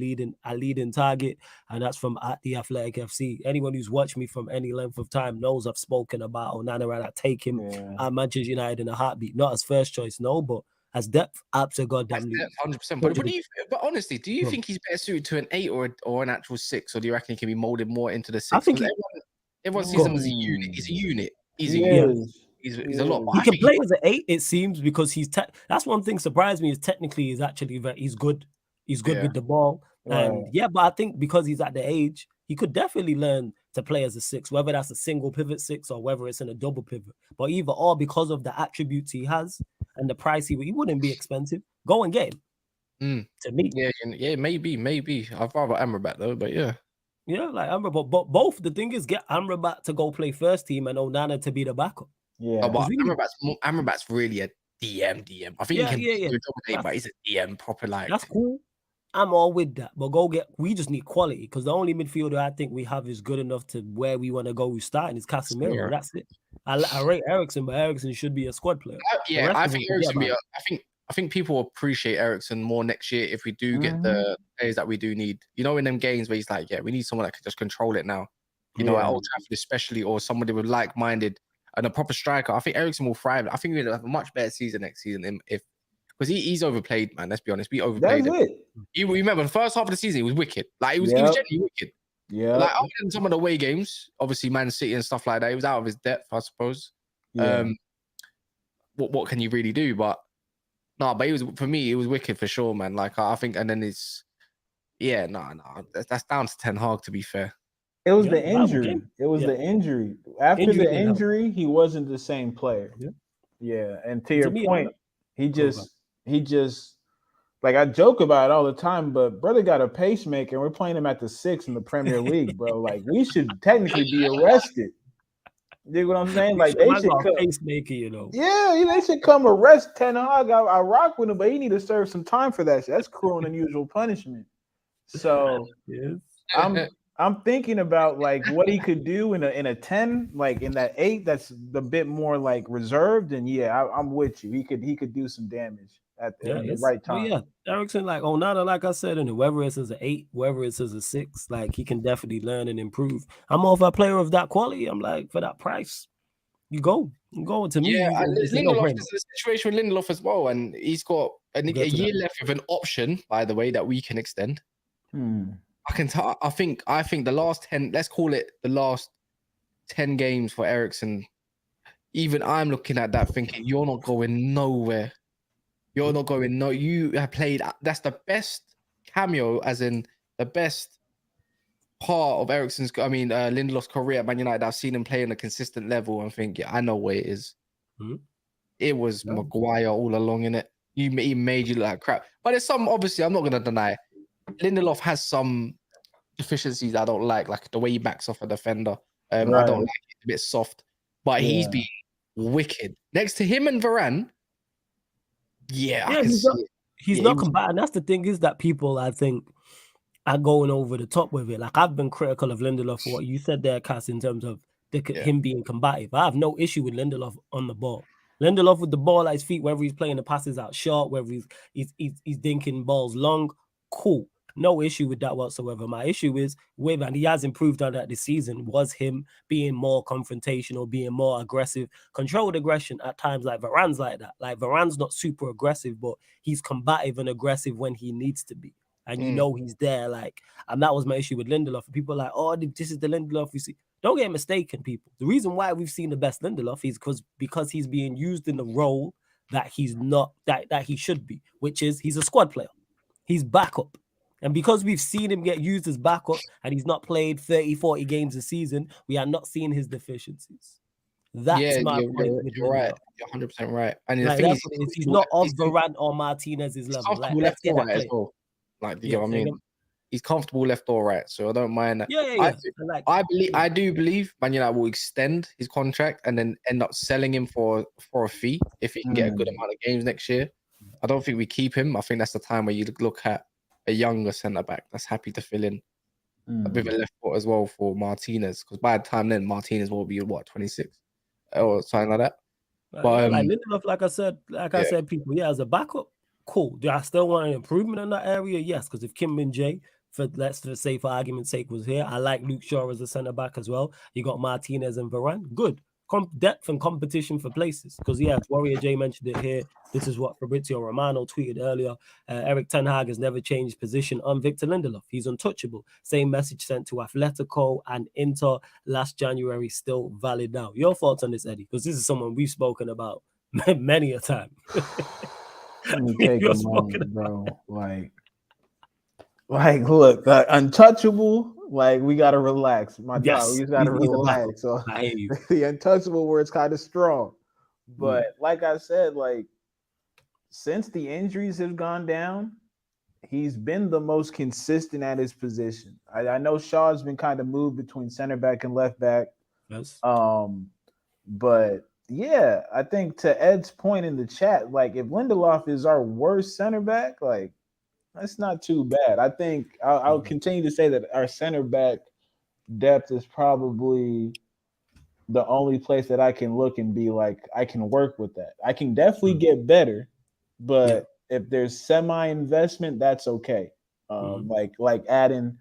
a leading target, and that's from at the Athletic FC. Anyone who's watched me from any length of time knows I've spoken about Onana and I take him at Manchester United in a heartbeat, not as first choice, no, but as depth, absolutely 100%. But honestly, do you think he's better suited to an 8 or an actual 6, or do you reckon he can be molded more into the 6? I think everyone sees him as a unit. He's a unit. He's a lot. He can play as an 8, it seems, because that's one thing surprised me is technically he's actually he's good. He's good with the ball. And but I think because he's at the age, he could definitely learn to play as a 6, whether that's a single pivot 6 or whether it's in a double pivot. But either or, because of the attributes he has and the price he wouldn't be expensive. Go and get him. To me. Yeah, maybe. I'd rather Amrabat though, but yeah. Yeah, like Amrabat. But both, the thing is, get Amrabat to go play first team and Onana to be the backup. Yeah, but Amrabat's really a DM. I think he can dominate, but he's a DM proper like. That's cool. I'm all with that, but we just need quality, because the only midfielder I think we have is good enough to where we want to go. Who's starting is Casemiro. Yeah. That's it. I rate Eriksen, but Eriksen should be a squad player. I think Eriksen I think people appreciate Eriksen more next year if we do get the players that we do need. You know, in them games where he's like, we need someone that can just control it now. You know, at Old Trafford especially, or somebody with like-minded and a proper striker. I think Eriksen will thrive. I think we'll have a much better season next season because he's overplayed, man. Let's be honest. We overplayed him. You remember the first half of the season, he was wicked. Like he was genuinely wicked. Yeah. Like other than some of the away games, obviously Man City and stuff like that, he was out of his depth, I suppose. Yeah. What can you really do? But no, but for me, it was wicked for sure, man. Like I think, and then it's that's down to Ten Hag, to be fair. It was the injury. It was the injury. After the injury, he wasn't the same player. Yeah. And to your point, he just like, I joke about it all the time, but brother got a pacemaker and we're playing him at the 6 in the Premier League, bro. Like, we should technically be arrested. You know what I'm saying? Like, they should come. Pacemaker, you know. Yeah, they should come arrest Ten Hag. I rock with him, but he need to serve some time for that shit. That's cruel and unusual punishment. So I'm thinking about like what he could do in a 10, like in that 8 that's a bit more like reserved. And I'm with you. He could do some damage at the right time. Yeah, Eriksen, like Onana, like I said, and whether it's as an 8, whether it's as a 6, like he can definitely learn and improve. I'm more of a player of that quality. I'm like, for that price, you go. I'm going to me. Yeah, Lindelof is a situation with Lindelof as well, and he's got a year left with an option, by the way, that we can extend. I think the last 10, let's call it the last 10 games for Eriksen. Even I'm looking at that thinking, you're not going nowhere. You're not going. No, you have played. That's the best cameo, as in the best part of Eriksen's. I mean, Lindelof's career at Man United. I've seen him play on a consistent level and think, I know where it is. It was Maguire all along in it. He made you look like crap. But there's some, obviously, I'm not going to deny it. Lindelof has some deficiencies I don't like the way he backs off a defender. I don't like it. It's a bit soft, but he's been wicked. Next to him and Varane, I can see it. He's not combating. That's the thing, is that people, I think, are going over the top with it. Like, I've been critical of Lindelof for what you said there, Cass, in terms of him being combative. I have no issue with Lindelof on the ball. Lindelof with the ball at his feet, whether he's playing the passes out short, whether he's dinking balls long, cool. No issue with that whatsoever. My issue is with, and he has improved on that this season, was him being more confrontational, being more aggressive, controlled aggression at times. Like Varane's like that. Like Varane's not super aggressive, but he's combative and aggressive when he needs to be. And you know he's there. Like, and that was my issue with Lindelof. People are like, oh, this is the Lindelof we see. Don't get mistaken, people. The reason why we've seen the best Lindelof is because he's being used in the role that he's not, that he should be, which is he's a squad player. He's backup. And because we've seen him get used as backup and he's not played 30, 40 games a season, we are not seeing his deficiencies. That's my point. You're right. You're 100% right. And the like, thing is, he's not of Varane or Martinez's level. Like, let's get that clear. As well. Like, you know what I mean? He's comfortable left or right, so I don't mind that. Yeah. I do believe Man United will extend his contract and then end up selling him for a fee if he can get a good amount of games next year. I don't think we keep him. I think that's the time where you look at a younger centre back that's happy to fill in a bit of a left foot as well for Martinez, because by the time then Martinez will be 26 or something like that. But like Lindelof, like I said, people, as a backup, cool. Do I still want an improvement in that area? Yes, because if Kim Min-jae, for argument's sake, was here, I like Luke Shaw as a centre back as well. You got Martinez and Varane, good. Depth and competition for places, because Warrior J mentioned it here. This is what Fabrizio Romano tweeted earlier. Eric Ten Hag has never changed position on Victor Lindelof. He's untouchable. Same message sent to Atletico and Inter last January, still valid now. Your thoughts on this, Eddie? Because this is someone we've spoken about many a time. Let me take a moment, bro. Like, look, untouchable. Like, we gotta relax, my dog. We just gotta relax. So the untouchable word's kind of strong, but like I said, like, since the injuries have gone down, he's been the most consistent at his position. I know Shaw's been kind of moved between center back and left back. Yes. But yeah, I think to Ed's point in the chat, like, if Lindelof is our worst center back, like, that's not too bad. I think I'll continue to say that our center back depth is probably the only place that I can look and be like, I can work with that. I can definitely get better, but if there's semi-investment, that's okay. Like adding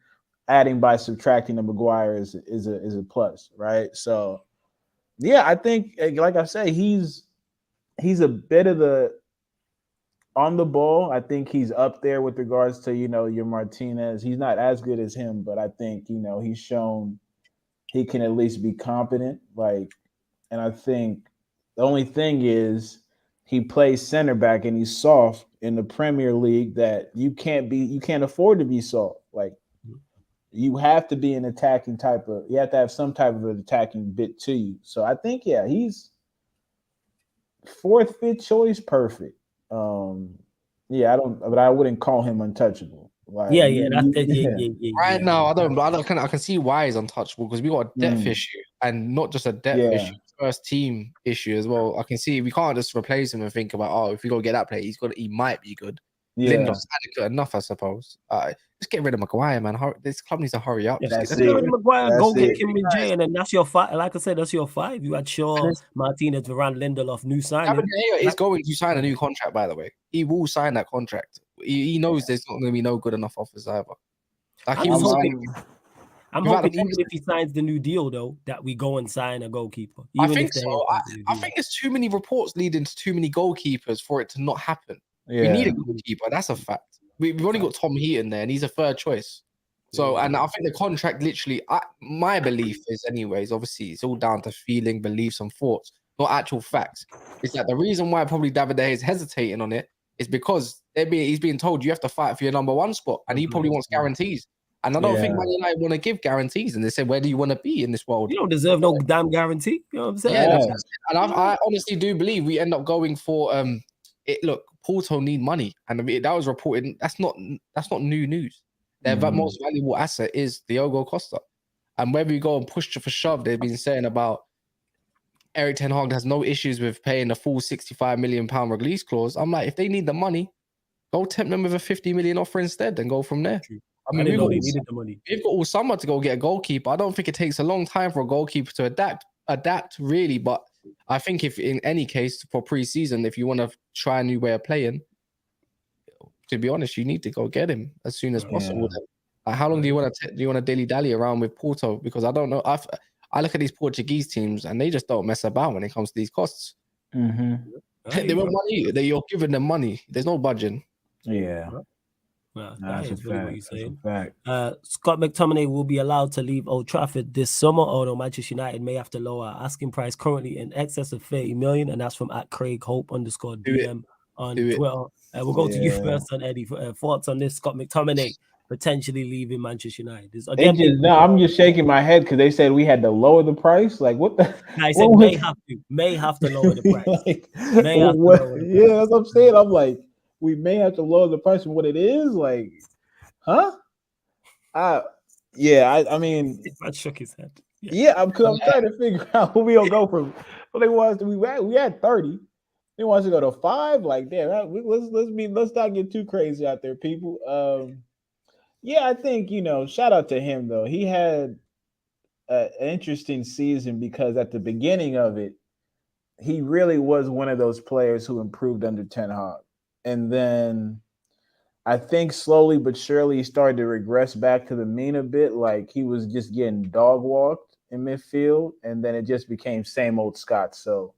by subtracting the Maguire is a plus, right? So yeah, I think, like I say, he's a bit of the on the ball. I think he's up there with regards to, your Martinez. He's not as good as him, but I think, he's shown he can at least be competent. Like, and I think the only thing is he plays center back and he's soft in the Premier League, that you can't afford to be soft. Like, you have to be an attacking you have to have some type of an attacking bit to you. So I think, he's fourth, fifth choice, perfect. But I wouldn't call him untouchable. Like, Right now, I can see why he's untouchable, because we got a depth issue, and not just a depth issue, first team issue as well. I can see we can't just replace him and think about, if we go get that player, he might be good. Lindelof's adequate enough, I suppose. Just get rid of Maguire, man. This club needs to hurry up. Get rid of Maguire, go get Kim Min-jae, and then that's your five. Like I said, that's your five. You had Shaw, Martinez, Varane, Lindelof, new signing. He's going to sign a new contract, by the way. He will sign that contract. He knows there's not going to be no good enough offers either. Like, I'm hoping even if he signs the new deal, though, that we go and sign a goalkeeper. I think so. I think there's too many reports leading to too many goalkeepers for it to not happen. We need a goalkeeper. That's a fact. We've only got Tom Heaton there, and he's a third choice. So, and I think the contract literally, my belief is, anyways, obviously, it's all down to feeling, beliefs, and thoughts, not actual facts. It's that the reason why probably David De Gea is hesitating on it is because he's being told you have to fight for your number one spot, and he probably wants guarantees. And I don't think Man United want to give guarantees. And they said, where do you want to be in this world? You don't deserve no damn guarantee. You know what I'm saying? Yeah, and I honestly do believe we end up going for look, Porto need money, and that was reported. That's not new news. Their most valuable asset is Diogo Costa, And whether you go and push for shove, they've been saying about Erik ten Hag has no issues with paying the full £65 million release clause. I'm like, if they need the money, go tempt them with a 50 million offer instead and go from there. I mean, they needed the money. They've got all summer to go get a goalkeeper. I don't think it takes a long time for a goalkeeper to adapt really. But I think if in any case for pre-season, if you want to try a new way of playing, to be honest, you need to go get him as soon as possible. Like, how long do you want to dilly-dally around with Porto? Because I don't know. I look at these Portuguese teams and they just don't mess about when it comes to these costs. They want money. You're giving them money. There's no budging. Yeah. That's a fact. Scott McTominay will be allowed to leave Old Trafford this summer, although Manchester United may have to lower our asking price currently in excess of 30 million, and that's from @CraigHope_DM on Twitter. We'll go to you first, on Eddie. Thoughts on this? Scott McTominay potentially leaving Manchester United. I'm just shaking my head because they said we had to lower the price. Like, what the? I said may have to lower the price. That's what I'm saying. I'm like, we may have to lower the price from what it is. Like, huh? I mean, I shook his head. I'm trying to figure out who we gonna go from. Well, they want we had 30. They want us to go to 5. Like, damn, let's not get too crazy out there, people. I think, shout out to him though. He had an interesting season because at the beginning of it, he really was one of those players who improved under Ten Hag. And then I think slowly but surely he started to regress back to the mean a bit. Like, he was just getting dog walked in midfield, and then it just became same old Scott. So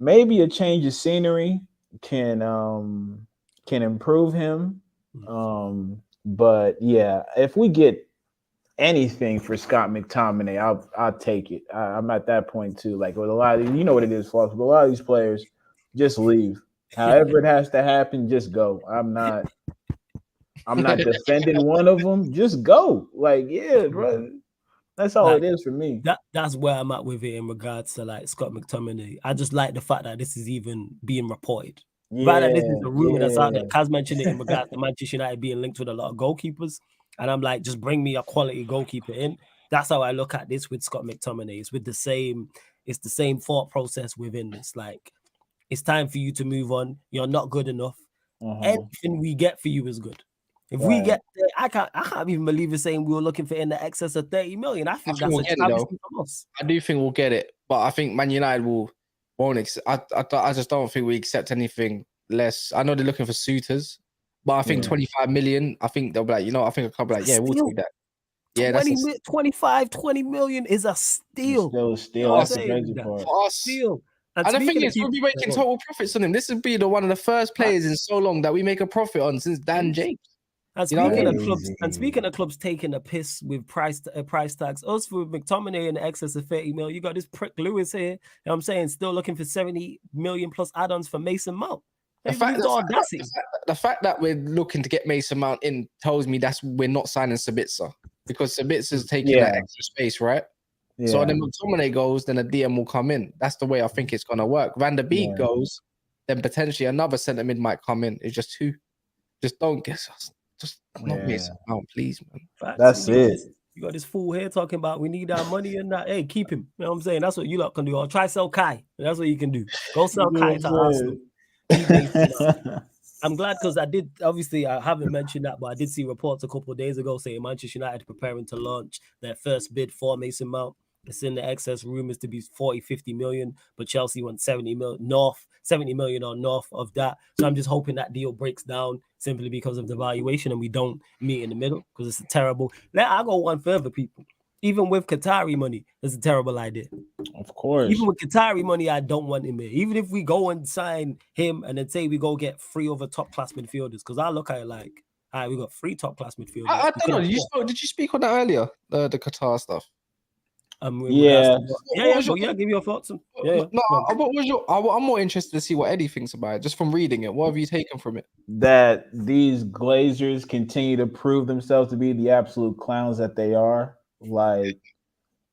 maybe a change of scenery can improve him. But yeah, if we get anything for Scott McTominay, I'll take it. I'm at that point too. Like, with a lot of, you know what it is, Floss, but a lot of these players just leave. However it has to happen, just go. I'm not defending one of them. Just go. Like, yeah, bro. That's all it is for me. That's where I'm at with it in regards to like Scott McTominay. I just like the fact that this is even being reported. Rather, this is a rumor that's out there. Kaz mentioned it in regards to Manchester United being linked with a lot of goalkeepers. And I'm like, just bring me a quality goalkeeper in. That's how I look at this with Scott McTominay. It's the same thought process within this. Like, it's time for you to move on. You're not good enough. Anything we get for you is good. If we get there, I can't even believe it's saying we were looking for in the excess of 30 million. I think that's a travesty from us. I do think we'll get it, but I think Man United won't. I just don't think we accept anything less. I know they're looking for suitors, but I think 25 million. I think they'll be like, I think a couple like, we'll take that. Yeah, 20 million is a steal. Still a steal. That's the crazy part. For us. Steal. And the thing is, we'll be making total profits on him. This would be one of the first players in so long that we make a profit on since Dan James. And speaking of clubs taking a piss with price tags, us for McTominay in excess of 30 million, you got this prick Lewis here. I'm saying still looking for 70 million plus add-ons for Mason Mount. The fact that we're looking to get Mason Mount in tells me we're not signing Sabitzer, because Sabitzer's taking that extra space, right? Yeah. So when the McTominay goes, then a DM will come in. That's the way I think it's gonna work. Van der Beek goes, then potentially another centre mid might come in. It's just two. Just don't guess us. Just not Mason Mount, please, man. Facts. That's it. You got this fool here talking about we need our money and that. Hey, keep him. You know what I'm saying? That's what you lot can do. Or try sell Kai. That's what you can do. Go sell Kai to Arsenal. I'm glad because I haven't mentioned that, but I did see reports a couple of days ago saying Manchester United preparing to launch their first bid for Mason Mount. It's in the excess rumors to be 40-50 million, but Chelsea wants 70 million or north of that. So I'm just hoping that deal breaks down simply because of the valuation and we don't meet in the middle, because it's a terrible. I'll go one further, people. Even with Qatari money, it's a terrible idea. Of course. Even with Qatari money, I don't want him here. Even if we go and sign him and then say we go get 3 other top-class midfielders, because I look at it like, all right, we got 3 top-class midfielders. I don't know. Did you speak on that earlier, the Qatar stuff? Give me your thoughts. I'm more interested to see what Eddie thinks about it, just from reading it. What have you taken from it? That these Glazers continue to prove themselves to be the absolute clowns that they are. Like,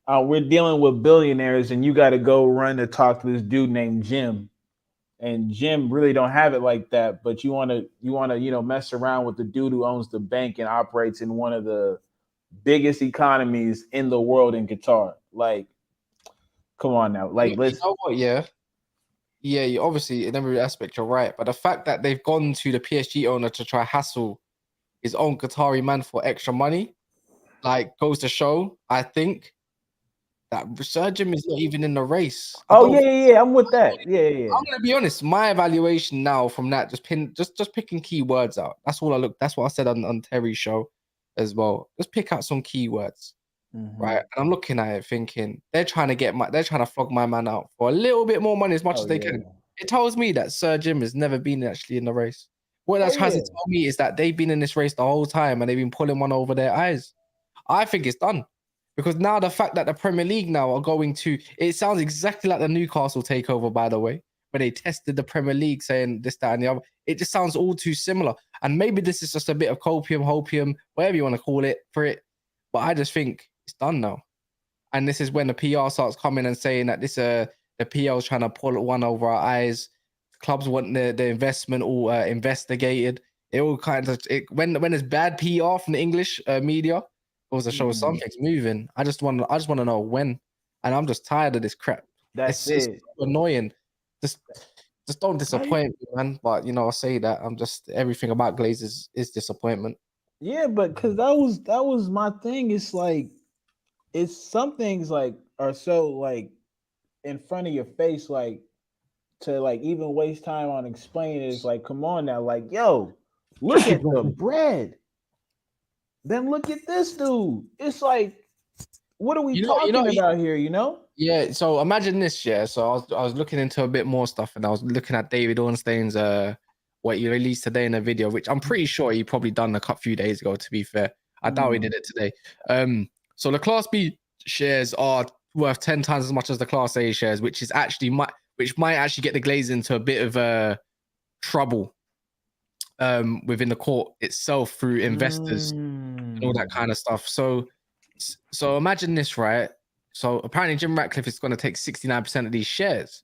we're dealing with billionaires, and you got to go run to talk to this dude named Jim, and Jim really don't have it like that. But you want to mess around with the dude who owns the bank and operates in one of the biggest economies in the world in Qatar. Like, come on now. Like, let's. You know what? Yeah. You obviously in every aspect you're right, but the fact that they've gone to the PSG owner to try hassle his own Qatari man for extra money, like, goes to show, I think, that Sergio is not even in the race. I'm with that. Yeah. I'm gonna be honest. My evaluation now from that, just picking keywords out. That's all I look. That's what I said on Terry's show as well. Just pick out some keywords, right? And I'm looking at it, thinking they're trying to flog my man out for a little bit more money, as much as they can. It tells me that Sir Jim has never been actually in the race. What that tries to tell me is that they've been in this race the whole time and they've been pulling one over their eyes. I think it's done. Because now the fact that the Premier League now are going to, it sounds exactly like the Newcastle takeover, by the way, where they tested the Premier League saying this, that, and the other. It just sounds all too similar. And maybe this is just a bit of hopium, whatever you want to call it for it. But I just think it's done now. And this is when the PR starts coming and saying that the PR is trying to pull one over our eyes. Clubs want the investment all investigated. It all kind of, when there's bad PR from the English media, goes to show something's moving. I just want to know when, and I'm just tired of this crap. It's so annoying. Just don't disappoint me, man. But I say that I'm just everything about Glazers is disappointment. Yeah, but because that was my thing. It's like some things like are so like in front of your face, like to like even waste time on explaining it. It's like, come on now, like yo, look at the bread. Then look at this dude. It's like, what are we talking about here? Yeah. So imagine this. Yeah. So I was looking into a bit more stuff, and I was looking at David Ornstein's what he released today in a video, which I'm pretty sure he probably done a few days ago. To be fair, I doubt he did it today. So the Class B shares are worth 10 times as much as the Class A shares, which might actually get the Glazers into a bit of trouble. Within the court itself through investors and all that kind of stuff. So imagine this, right? So apparently Jim Ratcliffe is going to take 69% of these shares.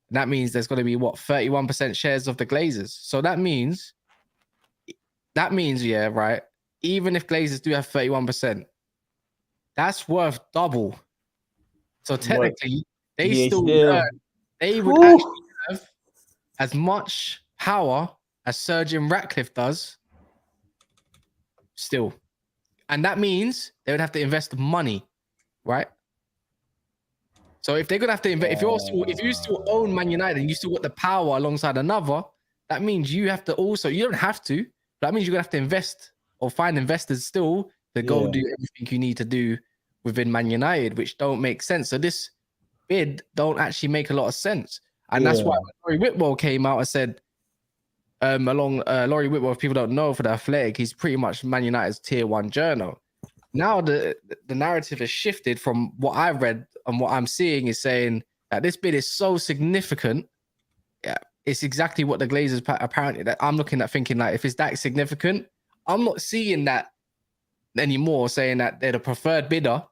And that means there's going to be 31% shares of the Glazers. So that means, yeah, right? Even if Glazers do have 31%, that's worth double. So technically, they would actually have as much power as Sir Jim Ratcliffe does still. And that means they would have to invest money, right? So if they're going to have to invest, if you still own Man United and you still got the power alongside another, that means you have to also, you don't have to, but that means you're going to have to invest or find investors still to go do everything you need to do within Man United, which don't make sense. So this bid don't actually make a lot of sense. And that's why Laurie Whitwell came out and said, Laurie Whitwell, if people don't know, for the Athletic, he's pretty much Man United's tier 1 journal. Now the narrative has shifted from what I've read and what I'm seeing is saying that this bid is so significant. Yeah, it's exactly what the Glazers apparently that I'm looking at thinking like if it's that significant, I'm not seeing that anymore saying that they're the preferred bidder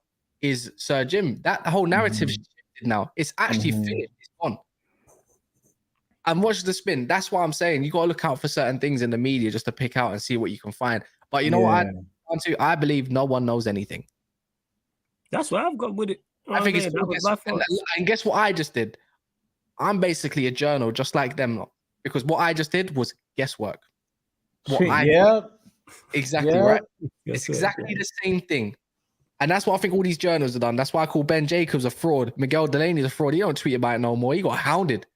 is Sir Jim. That whole narrative shifted now. It's actually finished. It's gone. And watch the spin. That's why I'm saying you got to look out for certain things in the media just to pick out and see what you can find. But you know what? I believe no one knows anything. That's what I've got with it. I think it's and guess what I just did? I'm basically a journal just like them, because what I just did was guesswork. Exactly right. It's exactly the same thing. And that's what I think all these journals have done. That's why I call Ben Jacobs a fraud. Miguel Delaney's a fraud. He don't tweet about it no more. He got hounded.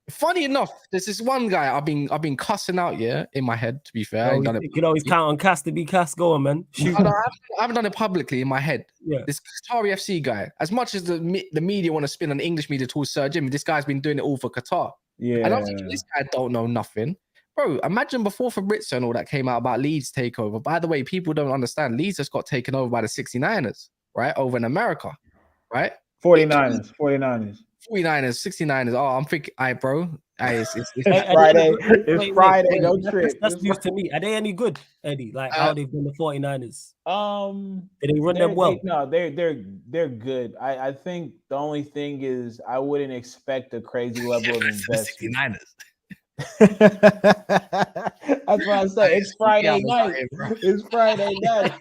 Funny enough, there's this one guy I've been cussing out, in my head, to be fair. You can always count on Cass to be Cass. Go on, man. I haven't done it publicly in my head. Yeah. This Qatari FC guy, as much as the media want to spin on the English media towards Sir Jim, this guy's been doing it all for Qatar. Yeah. And I'm thinking, this guy don't know nothing. Bro, imagine before Fabrizio and all that came out about Leeds takeover. By the way, people don't understand. Leeds just got taken over by the 69ers, right? Over in America, right? 49ers. 69ers. Oh, I'm thinking, bro. It's Friday. It's Friday. No trip. That's news to me. Are they any good, Eddie? Like how they've been the 49ers? Did they run them well? They're good. I think the only thing is I wouldn't expect a crazy level of investment. 69ers. That's why I said it's Friday night. It's Friday night.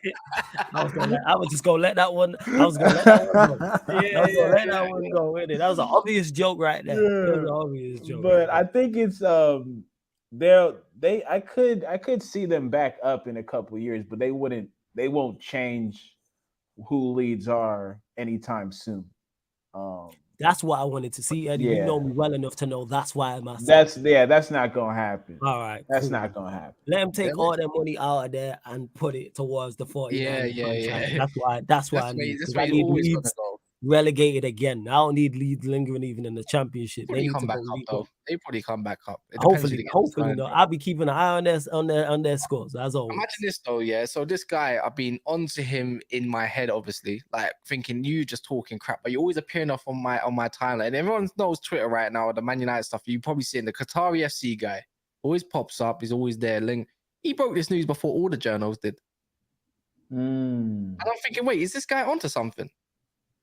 I was just gonna let that one. I was gonna let that one go. Let that one go with it. That was an obvious joke right there. It was an obvious joke. But I think it's I could see them back up in a couple of years, but they won't change who Leeds are anytime soon. That's what I wanted to see, Eddie. You know me well enough to know that's why I'm asking. That's not gonna happen. All right, that's not gonna happen. Let them take all their money out of there and put it towards the 49. Yeah. That's why I need Leeds relegated again. I don't need Leeds lingering even in the championship. They come back up though. They probably come back up. Hopefully not. I'll be keeping an eye on their scores as always. Imagine this though, yeah. So this guy, I've been onto him in my head, obviously, like thinking you just talking crap, but you're always appearing off on my timeline. And everyone knows Twitter right now, the Man United stuff. You probably see the Qatari FC guy always pops up. He's always there. He broke this news before all the journals did. And I'm thinking, wait, is this guy onto something?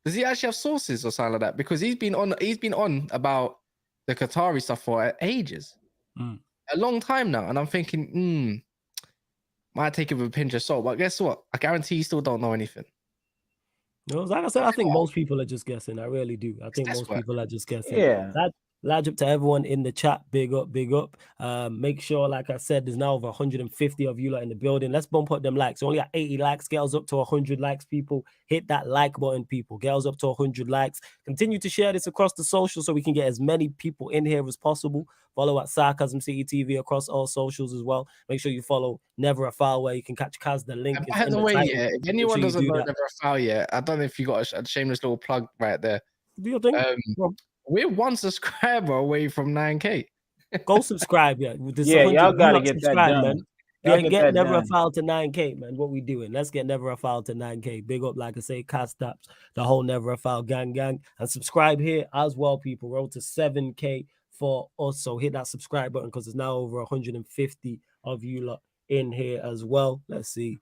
Does he actually have sources or something like that? Because he's been on about the Qatari stuff for ages, a long time now. And I'm thinking, might take it with a pinch of salt. But guess what? I guarantee you still don't know anything. No, like I said, I think most people are just guessing. I really do. I think most people are just guessing. Yeah. Large up to everyone in the chat. Big up, big up. Make sure, like I said, there's now over 150 of you lot in the building. Let's bump up them likes. Only got 80 likes. Get us up to 100 likes, people. Hit that like button, people. Get us up to 100 likes. Continue to share this across the social so we can get as many people in here as possible. Follow at Sarcasm City TV across all socials as well. Make sure you follow Never a Foul, where you can catch Kaz. The link. By the way, if anyone doesn't know Never a Foul yet, I don't know if you got a shameless little plug right there. Do you think? We're 1 subscriber away from 9K. Go subscribe, yeah. Y'all gotta get that done, man. Get Never a Foul to 9K, man. What we doing? Let's get Never a Foul to 9K. Big up, like I say, Cast Taps, the whole Never a Foul gang, and subscribe here as well, people. Road to 7K for us. So hit that subscribe button because there's now over 150 of you lot in here as well. Let's see.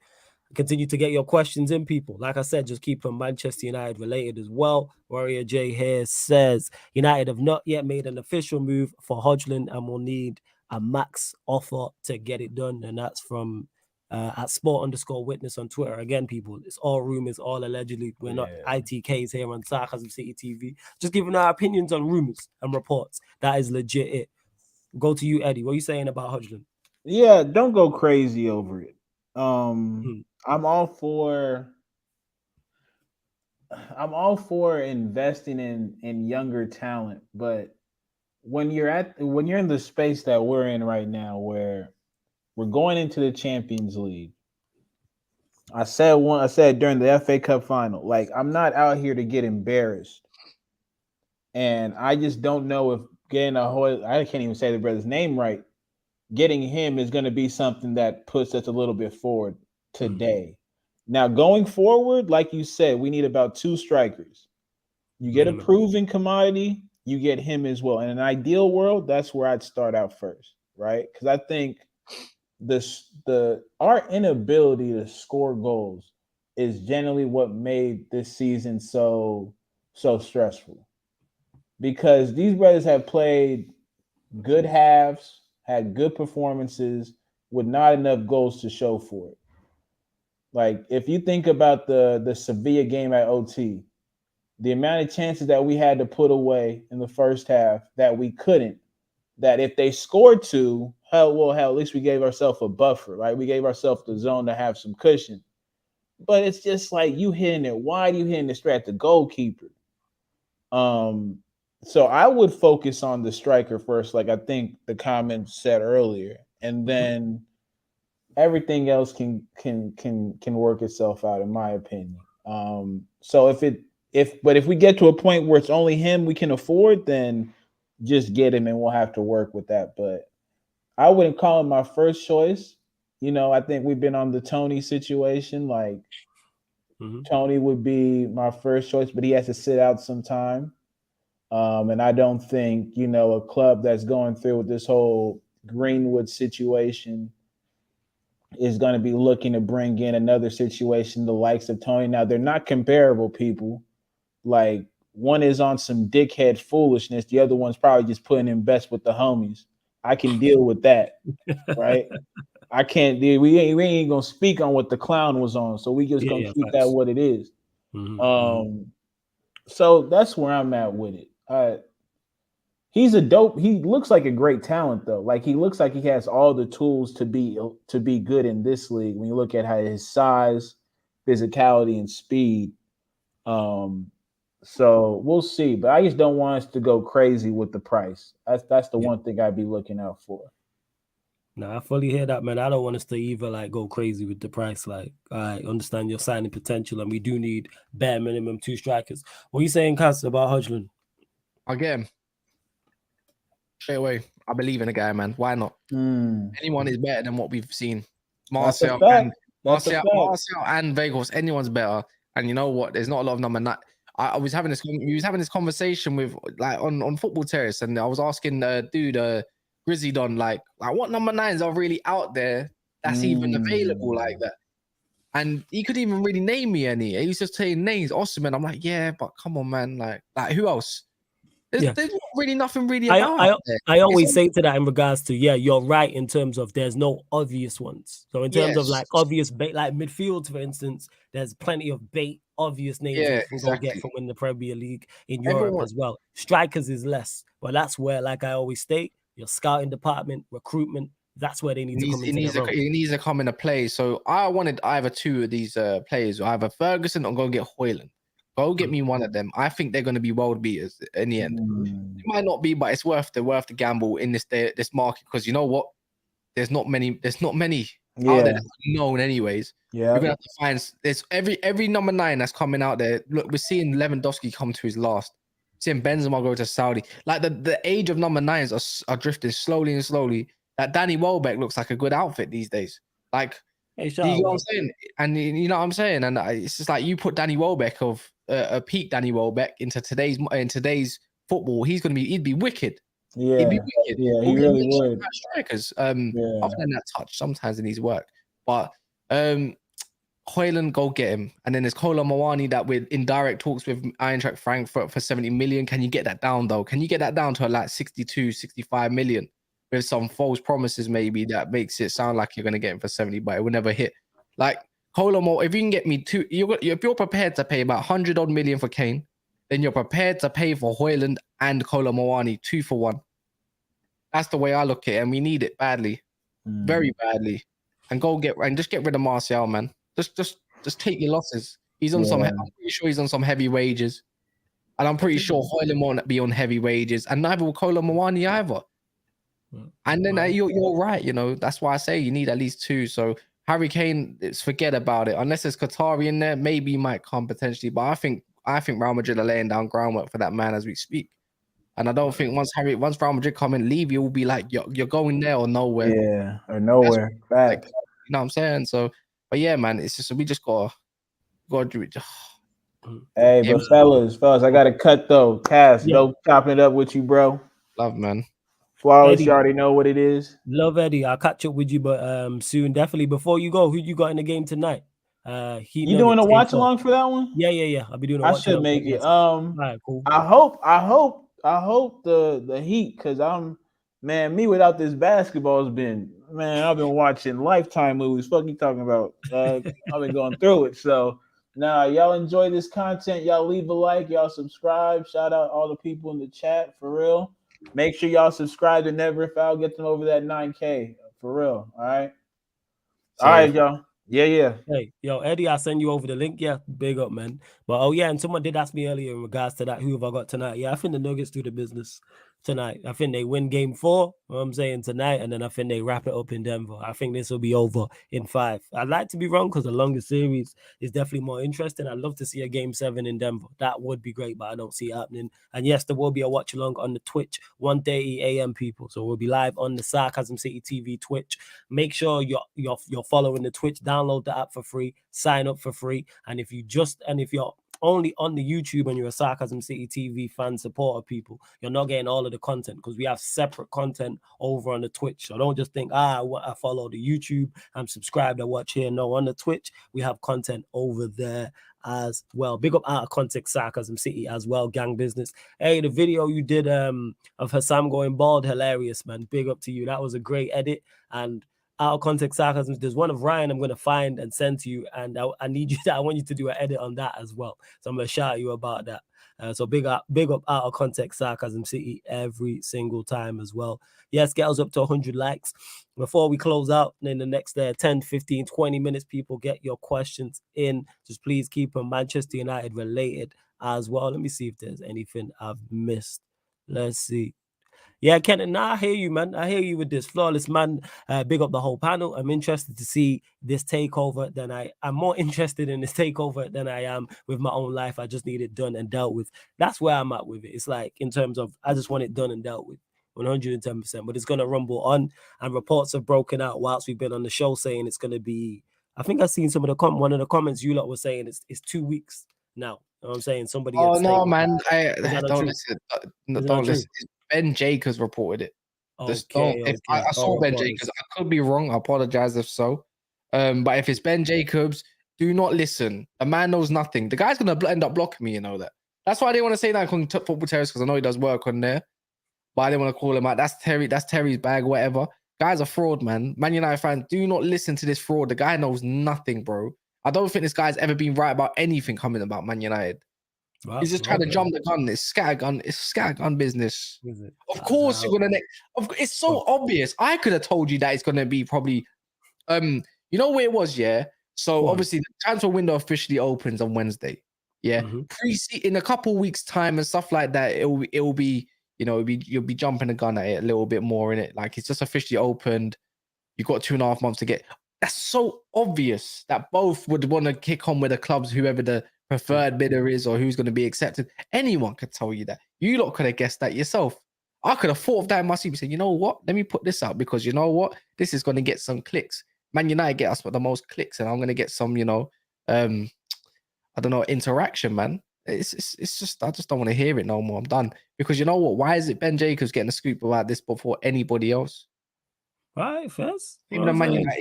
Continue to get your questions in, people. Like I said, just keep them Manchester United related as well. Warrior J here says United have not yet made an official move for Hojlund and will need a max offer to get it done. And that's from at sport_witness on Twitter. Again, people, it's all rumors, all allegedly. We're not ITKs here on Sarcasm City TV. Just giving our opinions on rumors and reports. That is legit it. Go to you, Eddie. What are you saying about Hojlund? Yeah, don't go crazy over it. I'm all for investing in younger talent, but when you're in the space that we're in right now, where we're going into the Champions League, I said during the FA Cup final, like, I'm not out here to get embarrassed, and I just don't know if getting I can't even say the brother's name right. Getting him is going to be something that puts us a little bit forward today. Now, going forward, like you said, we need about 2 strikers. You get a proven commodity, you get him as well. In an ideal world, that's where I'd start out first, right? Because I think our inability to score goals is generally what made this season so stressful. Because these brothers have played good halves, had good performances, with not enough goals to show for it. Like, if you think about the Sevilla game at OT, the amount of chances that we had to put away in the first half that we couldn't, that if they scored 2, hell, at least we gave ourselves a buffer, right? We gave ourselves the zone to have some cushion. But it's just like, you hitting it wide, you hitting it straight at the goalkeeper. So I would focus on the striker first, like I think the comment said earlier, and then everything else can work itself out, in my opinion. So if we get to a point where it's only him we can afford, then just get him and we'll have to work with that. But I wouldn't call him my first choice. I think we've been on the Tony situation. Like, Tony would be my first choice, but he has to sit out some time. And I don't think, a club that's going through with this whole Greenwood situation is going to be looking to bring in another situation, the likes of Tony. Now, they're not comparable, people. Like, one is on some dickhead foolishness. The other one's probably just putting in best with the homies I can deal with that, right? I can't deal. We ain't gonna speak on what the clown was on, so we just gonna keep that what it is. So that's where I'm at with it. He's a dope. He looks like a great talent, though. Like he looks like he has all the tools to be good in this league. When you look at how his size, physicality, and speed. So we'll see. But I just don't want us to go crazy with the price. That's the one thing I'd be looking out for. No, I fully hear that, man. I don't want us to either like go crazy with the price. Like, I understand your signing potential, and we do need bare minimum 2 strikers. What are you saying, Cass, about Hojlund? Again, straight away, I believe in the guy, man. Why not? Anyone is better than what we've seen. Martial and Vegas, anyone's better. And you know what? There's not a lot of number 9. I was having this conversation with like on Football Terrace, and I was asking dude Grizzy Don like what number 9s are really out there that's even available like that. And he couldn't even really name me any. He was just saying names, Osimhen. I'm like, yeah, but come on, man. Like who else? There's not really nothing really about I always say to that in regards to, you're right in terms of there's no obvious ones. So in terms of like obvious bait, like midfield, for instance, there's plenty of bait, obvious names you can go get from in the Premier League in Europe as well. Strikers is less, but that's where, like I always state, your scouting department, recruitment, that's where they need to come into He needs to come into play. So I wanted either 2 of these players, either Ferguson or go get Hojlund. Go get me one of them. I think they're going to be world beaters in the end. It might not be, but it's worth the gamble in this market, because you know what? There's not many out there that are known anyways. Yeah, we're gonna have to find there's every number 9 that's coming out there. Look, we're seeing Lewandowski come to his last. Seeing Benzema go to Saudi. Like the age of number 9s are drifting slowly and slowly. That Danny Welbeck looks like a good outfit these days. Like, you know what I'm saying? And you know what I'm saying? And it's just like you put Danny Welbeck of a peak Danny Welbeck into today's football, he'd be wicked. Yeah, he'd be wicked. Yeah, he really would. Strikers, other than that touch, sometimes it needs work. But Hojlund, go get him. And then there's Kolo Muani that we're in direct talks with Eintracht Frankfurt for 70 million. Can you get that down though? Can you get that down to like 62, 65 million? With some false promises, maybe that makes it sound like you're going to get him for 70, but it will never hit. Like Kolo, if you can get me 2, if you're prepared to pay about 100 odd million for Kane, then you're prepared to pay for Hojlund and Kolo Muani 2 for 1. That's the way I look at it, and we need it badly, very badly. And just get rid of Martial, man. Just take your losses. He's on I'm pretty sure he's on some heavy wages, and I'm pretty sure Hojlund won't be on heavy wages, and neither will Kolo Muani either. And then you're right, you know, that's why I say you need at least 2. So Harry Kane, forget about it. Unless there's Qatari in there, maybe he might come potentially. But I think Real Madrid are laying down groundwork for that man as we speak. And I don't think once Real Madrid come and leave, you'll be like, you're going there or nowhere. Yeah, or nowhere. Back. You know what I'm saying? So, but yeah, man, it's just we just gotta do it. Hey, but fellas, I got to cut though. Cass, no chopping it up with you, bro. Love, man. Flawless, you already know what it is. Love Eddie. I'll catch up with you, but soon. Definitely. Before you go, who you got in the game tonight? You doing a watch along for that one? Yeah. I'll be doing. I should make it. Right, cool. I hope the Heat, because me without this basketball has been, I've been watching Lifetime movies. Fuck you talking about? I've been going through it. So now y'all enjoy this content. Y'all leave a like. Y'all subscribe. Shout out all the people in the chat for real. Make sure y'all subscribe to Never If I'll get them over that 9K for real. All right. All right, y'all. Yeah. Hey, yo, Eddie, I'll send you over the link. Yeah, big up, man. But and someone did ask me earlier in regards to that, who have I got tonight? Yeah, I think the Nuggets do the business tonight. I think they win game 4, you know what I'm saying, tonight, and then I think they wrap it up in Denver. I think this will be over in 5. I'd like to be wrong because the longer series is definitely more interesting. I'd love to see a game 7 in Denver. That would be great, but I don't see it happening. And yes, there will be a watch along on the Twitch, 1:30 a.m. people. So we'll be live on the Sarcasm City TV Twitch. Make sure you're following the Twitch. Download the app for free. Sign up for free. And if you're only on the YouTube and you're a Sarcasm City TV fan supporter people, you're not getting all of the content because we have separate content over on the Twitch. So don't just think, I follow the YouTube, I'm subscribed, I watch here. No, on the Twitch, we have content over there as well. Big up Out of Context Sarcasm City as well, gang business. Hey, the video you did of Hassam going bald, hilarious, man. Big up to you. That was a great edit. And Out of Context Sarcasm, there's one of Ryan I'm going to find and send to you, and I need you to, I want you to do an edit on that as well. So I'm going to shout you about that. So big up Out of Context Sarcasm City every single time as well. Yes, get us up to 100 likes. Before we close out in the next 10, 15, 20 minutes, people, get your questions in. Just please keep them Manchester United related as well. Let me see if there's anything I've missed. Let's see. Yeah, Kenan, I hear you, man. I hear you with this. Flawless, man. Big up the whole panel. I'm interested to see this takeover than I'm more interested in this takeover than I am with my own life. I just need it done and dealt with. That's where I'm at with it. It's like, in terms of, I just want it done and dealt with 110%, but it's going to rumble on. And reports have broken out whilst we've been on the show saying it's going to be, I think I've seen some of the one of the comments you lot were saying it's 2 weeks now. You know what I'm saying? Somebody. Oh, no, man. Don't listen. Don't listen. Ben Jacobs reported it. Okay, I saw Ben Jacobs. I could be wrong. I apologize if so. But if it's Ben Jacobs, do not listen. The man knows nothing. The guy's gonna end up blocking me. You know that. That's why I didn't want to say that on Football Terrace, because I know he does work on there. But I didn't want to call him out. That's Terry. That's Terry's bag. Whatever. Guy's a fraud, man. Man United fans, do not listen to this fraud. The guy knows nothing, bro. I don't think this guy's ever been right about anything coming about Man United. Wow, he's just trying to jump the gun. It's scattergun. It's scattergun business. Of course, you're gonna. It's so obvious. I could have told you that it's gonna be probably. You know where it was, yeah. So obviously the transfer window officially opens on Wednesday. Yeah, in a couple weeks' time and stuff like that. It'll be. You know, you'll be jumping the gun at it a little bit more in it. Like, it's just officially opened. You've got 2.5 months to get. That's so obvious that both would want to kick on with the clubs, whoever the preferred bidder is or who's going to be accepted. Anyone could tell you that. You lot could have guessed that yourself. I could have thought of that in my sleep and said, you know what? Let me put this out because you know what? This is going to get some clicks. Man United get us the most clicks and I'm going to get some, I don't know, interaction, man. It's just, I just don't want to hear it no more. I'm done. Because you know what? Why is it Ben Jacobs getting a scoop about this before anybody else? Right, first. Even a Man United,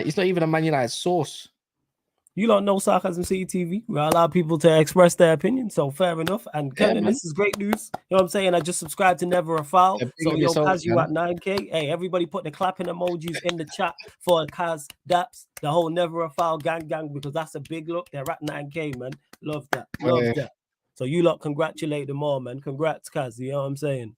it's not even a Man United source. You don't know Sarcasm City TV. We allow people to express their opinion, so fair enough. And Kenan, this is great news. You know what I'm saying? I just subscribed to Never a Foul. So Kaz, you at 9K. Hey, everybody put the clapping emojis in the chat for Kaz Daps, the whole Never a Foul gang, because that's a big look. They're at 9K, man. Love that. Love that. So you lot congratulate them all, man. Congrats, Kaz. You know what I'm saying?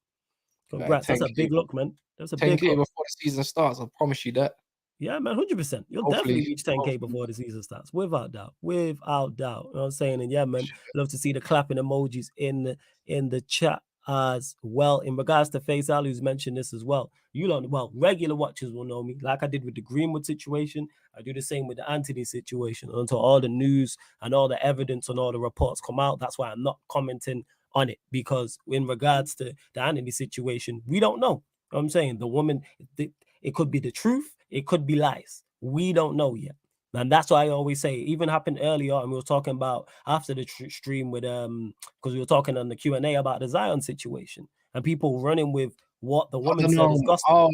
Congrats. That's a big look, man. That's a big look. Before the season starts, I promise you that. Yeah, man, 100%. You'll definitely reach 10K before the season starts, without doubt. Without doubt. You know what I'm saying? And yeah, man, love to see the clapping emojis in the chat as well. In regards to Faisal, who's mentioned this as well. Regular watchers will know me, like I did with the Greenwood situation. I do the same with the Anthony situation until all the news and all the evidence and all the reports come out. That's why I'm not commenting on it, because in regards to the Anthony situation, we don't know. You know what I'm saying? The woman, it could be the truth. It could be lies. We don't know yet. And that's why I always say, it even happened earlier, and we were talking about after the stream with, because we were talking on the Q&A about the Zion situation, and people running with what the woman said is gospel.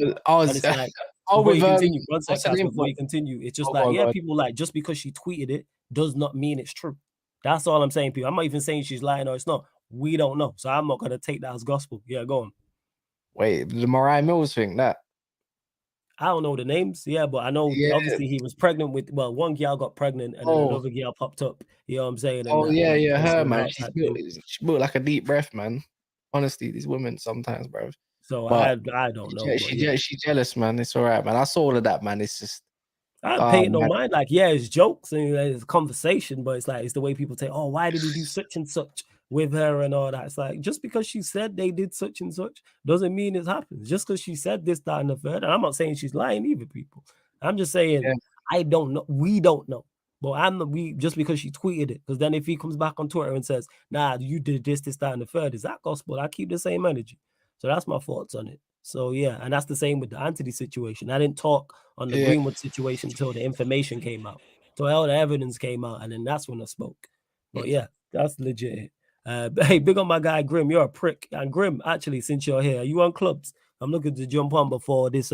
Before you continue, it's just people like, just because she tweeted it does not mean it's true. That's all I'm saying, people. I'm not even saying she's lying or it's not. We don't know. So I'm not going to take that as gospel. Yeah, go on. Wait, the Mariah Mills thing, that? I don't know the names, but I know obviously he was pregnant with, one girl got pregnant and then another girl popped up. You know what I'm saying? And her, man. She built like a deep breath, man. Honestly, these women sometimes, bro. So I don't know. She's jealous, man. It's all right, man. I saw all of that, man. It's just. I pay no mind. Like, it's jokes and it's conversation, but it's like, it's the way people say, why did he do such and such with her and all that? It's like, just because she said they did such and such doesn't mean it happens. Just because she said this, that, and the third. And I'm not saying she's lying either, people. I'm just saying, I don't know. We don't know. But just because she tweeted it. Because then if he comes back on Twitter and says, nah, you did this, that, and the third, is that gospel? I keep the same energy. So that's my thoughts on it. So and that's the same with the Anthony situation. I didn't talk on the Greenwood situation until the information came out. So all the evidence came out, and then that's when I spoke. But That's legit. Hey, big on my guy Grim. You're a prick. And Grim, actually, since you're here, are you on clubs? I'm looking to jump on before this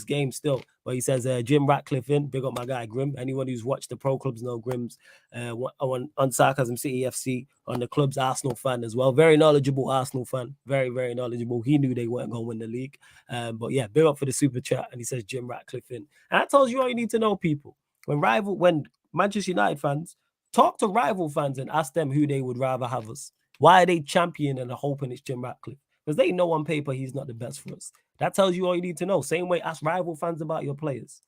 game still. But he says Jim Ratcliffe in. Big up my guy Grim. Anyone who's watched the pro clubs know Grim's on Sarcasm City FC, on the club's Arsenal fan as well. Very knowledgeable Arsenal fan. Very, very knowledgeable. He knew they weren't going to win the league. But yeah, big up for the super chat. And he says Jim Ratcliffe in. And that tells you all you need to know, people. When Manchester United fans talk to rival fans and ask them who they would rather have us. Why are they championing and hoping it's Jim Ratcliffe? Because they know on paper he's not the best for us. That tells you all you need to know. Same way, ask rival fans about your players.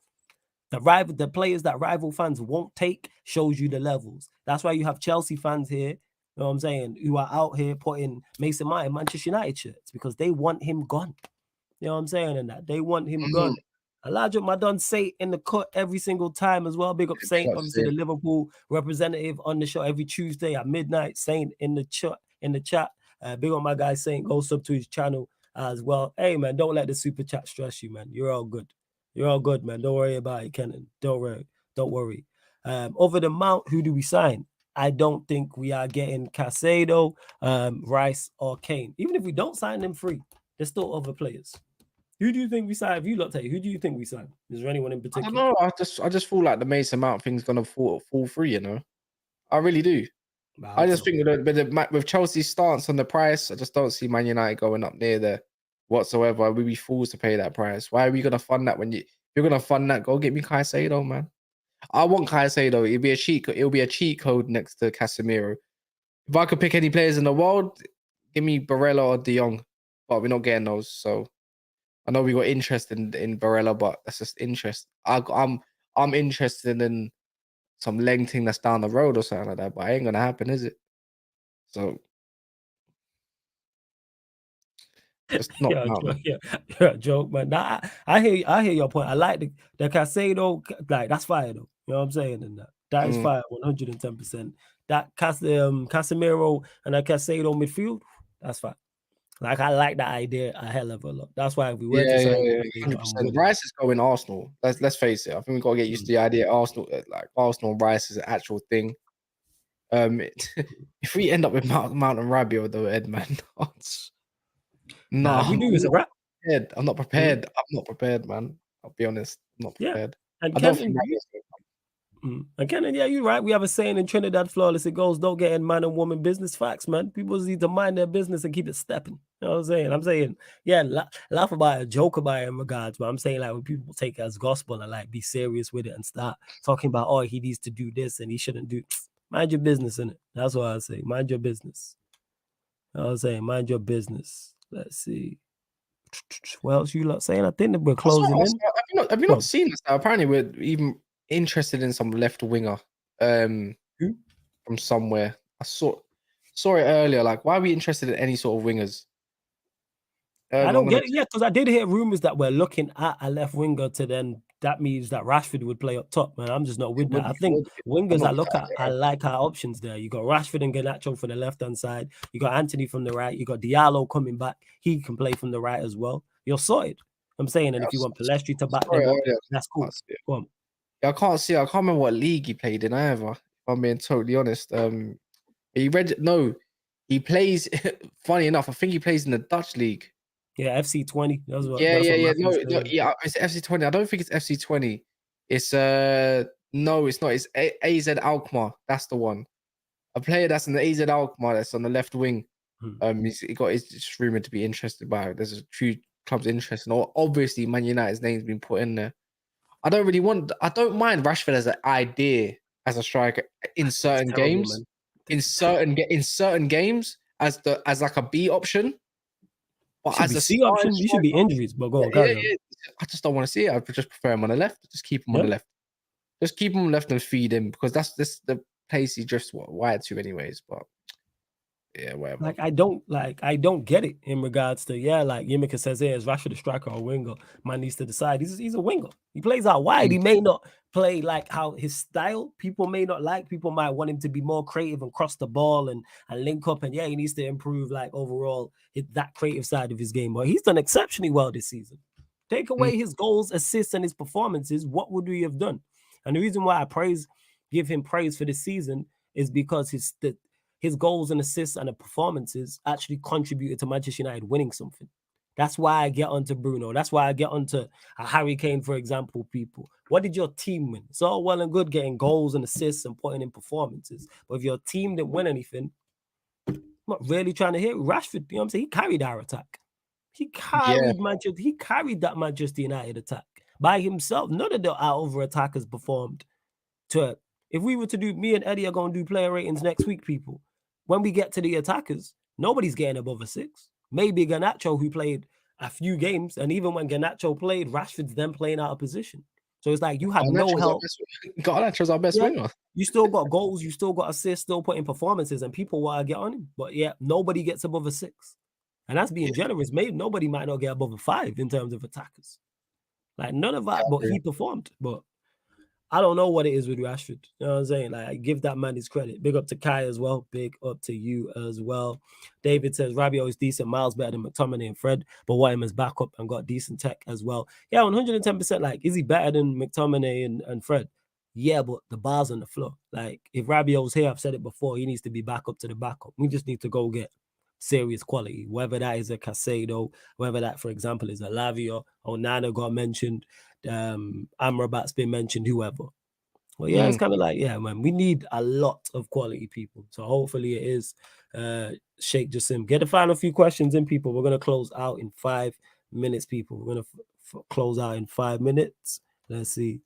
The players that rival fans won't take shows you the levels. That's why you have Chelsea fans here, you know what I'm saying, who are out here putting Mason Mount in Manchester United shirts because they want him gone. You know what I'm saying? And that they want him gone. Elijah Madon Saint in the cut every single time as well. Big up Saint, obviously the Liverpool representative on the show every Tuesday at midnight. Saint in the chat. Big up my guy Saint. Go sub to his channel as well. Hey man, don't let the super chat stress you, man. You're all good. You're all good, man. Don't worry about it, Kenan. Don't worry. Over the Mount, who do we sign? I don't think we are getting Caicedo, Rice, or Kane. Even if we don't sign them free, there's still other players. Who do you think we sign? If you looked at it, who do you think we sign? Is there anyone in particular? I don't know. I just feel like the Mason Mount thing's gonna fall through. You know, I really do. I just think with Chelsea's stance on the price, I just don't see Man United going up near there whatsoever. We'd be fools to pay that price. Why are we gonna fund that if you're gonna fund that? Go get me Caicedo, man. I want Caicedo. It'll be a cheat code next to Casemiro. If I could pick any players in the world, give me Barella or De Jong, but we're not getting those. So I know we got interest in Barella, but that's just interest. I'm interested in some leg thing that's down the road or something like that, but it ain't gonna happen, is it? So it's not. You're a joke, man. Nah, I hear your point. I like the Caicedo, like that's fire though. You know what I'm saying? And that is fire, 110%. That Casemiro and that Caicedo midfield, that's fire. Like I like that idea a hell of a lot. That's why if we were to sign 100%. Rice is going Arsenal. Let's face it. I think we've got to get used to the idea Arsenal, like Arsenal and Rice is an actual thing. If we end up with Mount and Rabiot though, Ed, man, we do is a wrap. I'm not prepared. I'm not prepared, man. I'll be honest. I'm not prepared. And Kenan, yeah, you're right. We have a saying in Trinidad, flawless it goes, don't get in man and woman business. Facts, man. People need to mind their business and keep it stepping. You know what I'm saying? I'm saying, yeah, laugh about it, joke about it in regards, but I'm saying like when people take it as gospel and like be serious with it and start talking about, oh, he needs to do this and he shouldn't do. Mind your business, innit? That's what I say. Mind your business. You know what I'm saying? Mind your business. Let's see. What else you lot saying? I think that we're closing in. Have you not seen this? Apparently, we're even interested in some left winger from somewhere. I saw it earlier. Like, why are we interested in any sort of wingers? I don't get it yet because I did hear rumors that we're looking at a left winger to then that means that Rashford would play up top, man. I'm just not with that. I think wingers I look at, I like our options there. You got Rashford and Garnacho from the left-hand side. You got Anthony from the right. You got Diallo coming back. He can play from the right as well. You're sorted. I'm saying, and if you want Palestri to back them up, that's cool. Go on. Yeah, I can't remember what league he played in either, if I'm being totally honest. He plays, funny enough, I think he plays in the Dutch league. Yeah, FC20. That's what. It's FC20. I don't think it's FC20. It's no, it's not. It's AZ Alkmaar. That's the one. A player that's in the AZ Alkmaar that's on the left wing. He's just rumored to be interested by it. There's a few clubs interested. Obviously, Man United's name's been put in there. I don't mind Rashford as an idea as a striker in certain games. In certain games as like a B option. But as a C option, you should be injuries. But go on, I just don't want to see it. I just prefer him on the left. Just keep him on the left. Just keep him on the left and feed him because that's the place he drifts wide to, anyways. But yeah, whatever. Like I don't get it in regards to like Yimika says here, is Rashford a striker or a winger? Man needs to decide. He's a winger. He plays out wide. He may not play like how his style people may not like. People might want him to be more creative and cross the ball and link up. And he needs to improve like overall that creative side of his game. But he's done exceptionally well this season. Take away his goals, assists, and his performances. What would we have done? And the reason why I give him praise for this season is because his goals and assists and the performances actually contributed to Manchester United winning something. That's why I get onto Bruno. That's why I get onto a Harry Kane, for example, people. What did your team win? It's all well and good getting goals and assists and putting in performances. But if your team didn't win anything, I'm not really trying to hear Rashford. You know what I'm saying? He carried our attack. He carried that Manchester United attack by himself. None of the other attackers performed to it. If we were to do, me and Eddie are going to do player ratings next week, people. When we get to the attackers, nobody's getting above a 6. Maybe Garnacho, who played a few games, and even when Garnacho played, Rashford's then playing out of position. So it's like you had no help. Garnacho's our best winger. You still got goals, you still got assists, still putting performances, and people want to get on him. But yeah, nobody gets above a 6. And that's being generous. Maybe nobody might not get above a 5 in terms of attackers. Like none of that, but he performed. But I don't know what it is with Rashford. You know what I'm saying? Like, I give that man his credit. Big up to Kai as well. Big up to you as well. David says, Rabiot is decent, miles better than McTominay and Fred, but want him as backup and got decent tech as well. Yeah, 110%. Like, is he better than McTominay and Fred? Yeah, but the bar's on the floor. Like, if Rabiot's here, I've said it before, he needs to be back up to the backup. We just need to go get serious quality, whether that is a Casado, whether that, for example, is a Lavia, or Nana got mentioned, Amrabat's been mentioned, whoever. Well, yeah, it's kind of like, yeah, man, we need a lot of quality people. So hopefully it is Sheikh Jassim. Get the final few questions in, people. We're going to close out in 5 minutes, people. We're going to close out in 5 minutes. Let's see.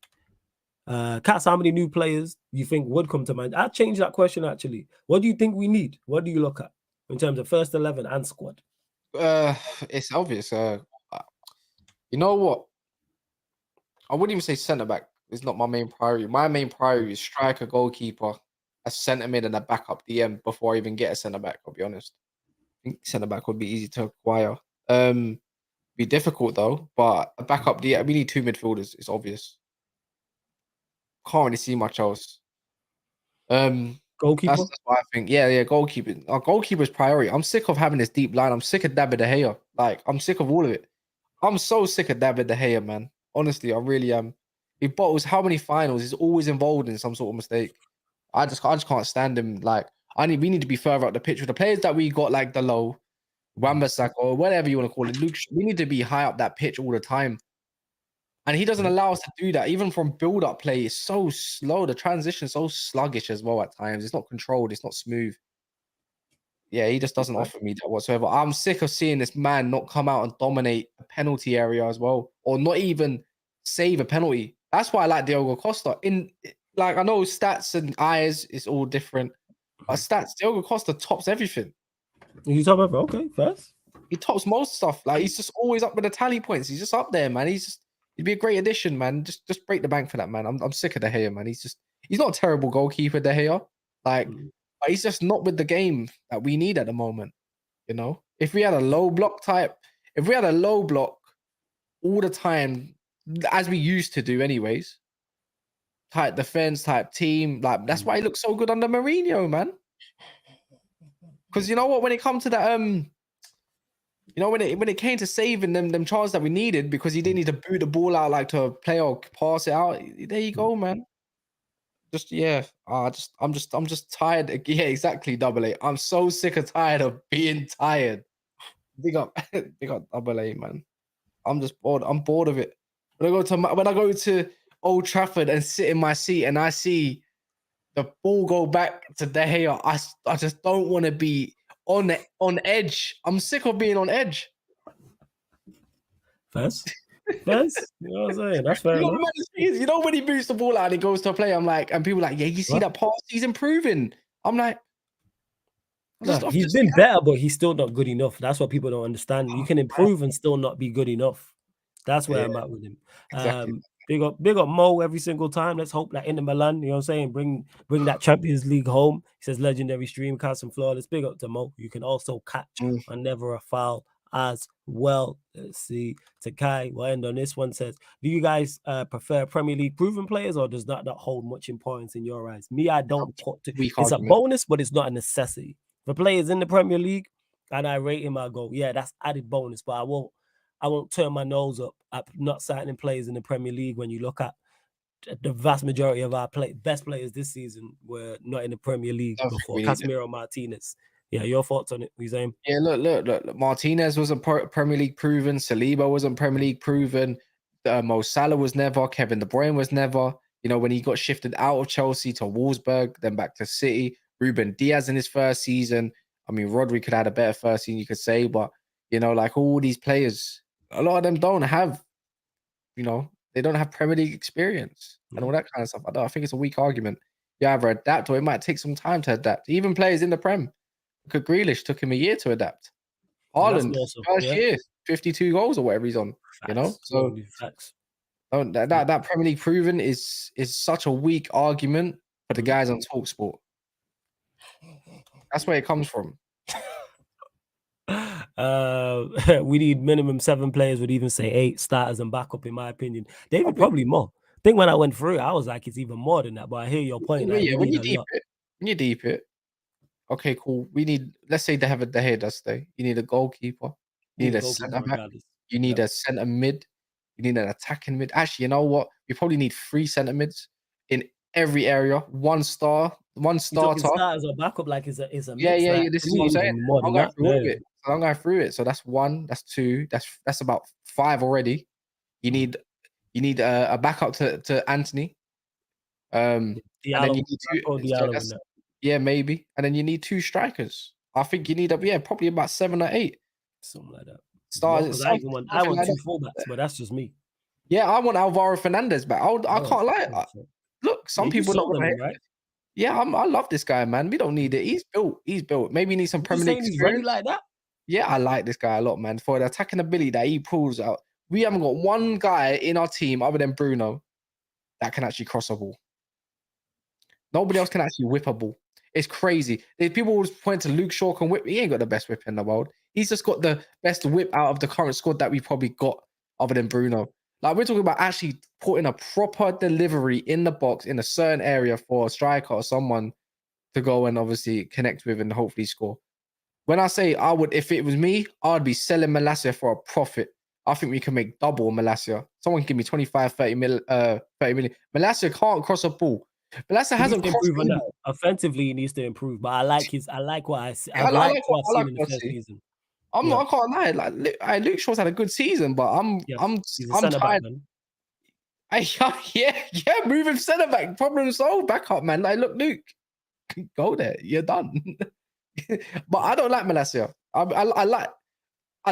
Cats, how many new players you think would come to mind? I'll change that question, actually. What do you think we need? What do you look at in terms of first 11 and squad? It's obvious. You know what? I wouldn't even say centre back. It's not my main priority. My main priority is striker, goalkeeper, a centre mid, and a backup DM before I even get a centre back. I'll be honest. I think centre back would be easy to acquire. Be difficult though, but a backup DM. We need 2 midfielders. It's obvious. Can't really see much else. Goalkeeper. That's what I think. Yeah, goalkeeper. Our goalkeeper's priority. I'm sick of having this deep line. I'm sick of David De Gea. Like, I'm sick of all of it. I'm so sick of David De Gea, man. Honestly, I really am. He bottles how many finals? He's always involved in some sort of mistake. I just can't stand him. Like, we need to be further up the pitch with the players that we got, like Delo, Wan-Bissaka, or whatever you want to call it. Luke, we need to be high up that pitch all the time. And he doesn't allow us to do that. Even from build-up play, it's so slow. The transition is so sluggish as well at times. It's not controlled. It's not smooth. Yeah, he just doesn't offer me that whatsoever. I'm sick of seeing this man not come out and dominate a penalty area as well, or not even save a penalty. That's why I like Diogo Costa. I know stats and eyes is all different, but stats, Diogo Costa tops everything. You talking about, okay, first? He tops most stuff. Like, he's just always up with the tally points. He's just up there, man. He'd be a great addition, man. Just break the bank for that, man. I'm sick of De Gea, man. He's not a terrible goalkeeper, De Gea. Like, but he's just not with the game that we need at the moment. You know, if we had a low block all the time, as we used to do anyways, type defense, type team, like, that's why he looks so good under Mourinho, man. Because you know what, when it comes to that, you know, when it came to saving them chances that we needed, because he didn't need to boot the ball out like to a player or pass it out. There you go, man. I'm just tired. Yeah, exactly. Double A. I'm so sick and tired of being tired. Big up Double A, man. I'm just bored. I'm bored of it. When I go to Old Trafford and sit in my seat and I see the ball go back to De Gea, I just don't want to be on edge. I'm sick of being on edge. First, you know what I'm saying? That's fair enough. You know, when he boots the ball out and he goes to a play, I'm like, and people are like, yeah, you see that pass? He's improving. I'm like, he's been better, but he's still not good enough. That's what people don't understand. You can improve and still not be good enough. That's where I'm at with him. Exactly. Big up Mo every single time. Let's hope that Inter Milan, you know what I'm saying, bring that Champions League home. He says legendary stream, cast and flawless. Big up to Mo. You can also catch on Never a Foul as well. Let's see. Takai, we'll end on this one. Says, do you guys prefer Premier League proven players, or does that not hold much importance in your eyes? Me, I don't. It's a bonus, but it's not a necessity. For players in the Premier League, and I rate him, I go, yeah, that's added bonus, but I won't turn my nose up at not signing players in the Premier League when you look at the vast majority of our best players this season were not in the Premier League before. Casemiro, Martinez. Yeah, your thoughts on it? What are you saying? Yeah, look. Martinez wasn't Premier League proven. Saliba wasn't Premier League proven. Mo Salah was never. Kevin De Bruyne was never. You know, when he got shifted out of Chelsea to Wolfsburg, then back to City. Ruben Diaz in his first season. I mean, Rodri could have had a better first season, you could say, but you know, like all these players, a lot of them don't have, you know, they don't have Premier League experience and all that kind of stuff. I think it's a weak argument. You either adapt or it might take some time to adapt. Even players in the Prem. Look at Grealish, took him a year to adapt. Haaland, first year, 52 goals or whatever he's on. Facts. You know, so that Premier League proven is such a weak argument for the guys on TalkSport. That's where it comes from. We need minimum 7 players. Would even say 8 starters and backup, in my opinion. David, probably more. I think when I went through it, I was like, it's even more than that. But I hear your point. Yeah, when you deep it. Okay, cool. We need, let's say they have De Gea does stay. You need a goalkeeper. You need a centre back. You need a centre mid. You need an attacking mid. Actually, you know what? We probably need 3 centre mids in every area. One starter. Starters or backup, like is a yeah. This is what I'm saying. I'm going through it. So that's 1. That's 2. That's about 5 already. You need a backup to Anthony. And then you need 2. Yeah, maybe. And then you need 2 strikers. I think you need probably about 7 or 8. Something like that. Starters. I want 2 fullbacks, but that's just me. Yeah, I want Alvaro Fernandez back. I can't lie. Look, some people don't want right? Yeah, I love this guy, man. We don't need it. He's built. Maybe he needs some Premier League experience. He's ready like that? Yeah, I like this guy a lot, man. For the attacking ability that he pulls out. We haven't got one guy in our team other than Bruno that can actually cross a ball. Nobody else can actually whip a ball. It's crazy. People always point to Luke Shaw can whip. He ain't got the best whip in the world. He's just got the best whip out of the current squad that we've probably got other than Bruno. Like, we're talking about actually putting a proper delivery in the box in a certain area for a striker or someone to go and obviously connect with and hopefully score. When I say I would, if it was me, I'd be selling Malacia for a profit. I think we can make double Malacia. Someone can give me 25, 30 million. Malacia can't cross a ball. Malacia hasn't crossed on that. Offensively, he needs to improve, but I like what I see. I like what I've seen in the first season. I can't lie. Like Luke Shaw's had a good season, but I'm tired. Moving centre back, problem solved. Back up, man. Like, look, Luke, go there. You're done. But I don't like Malacia. I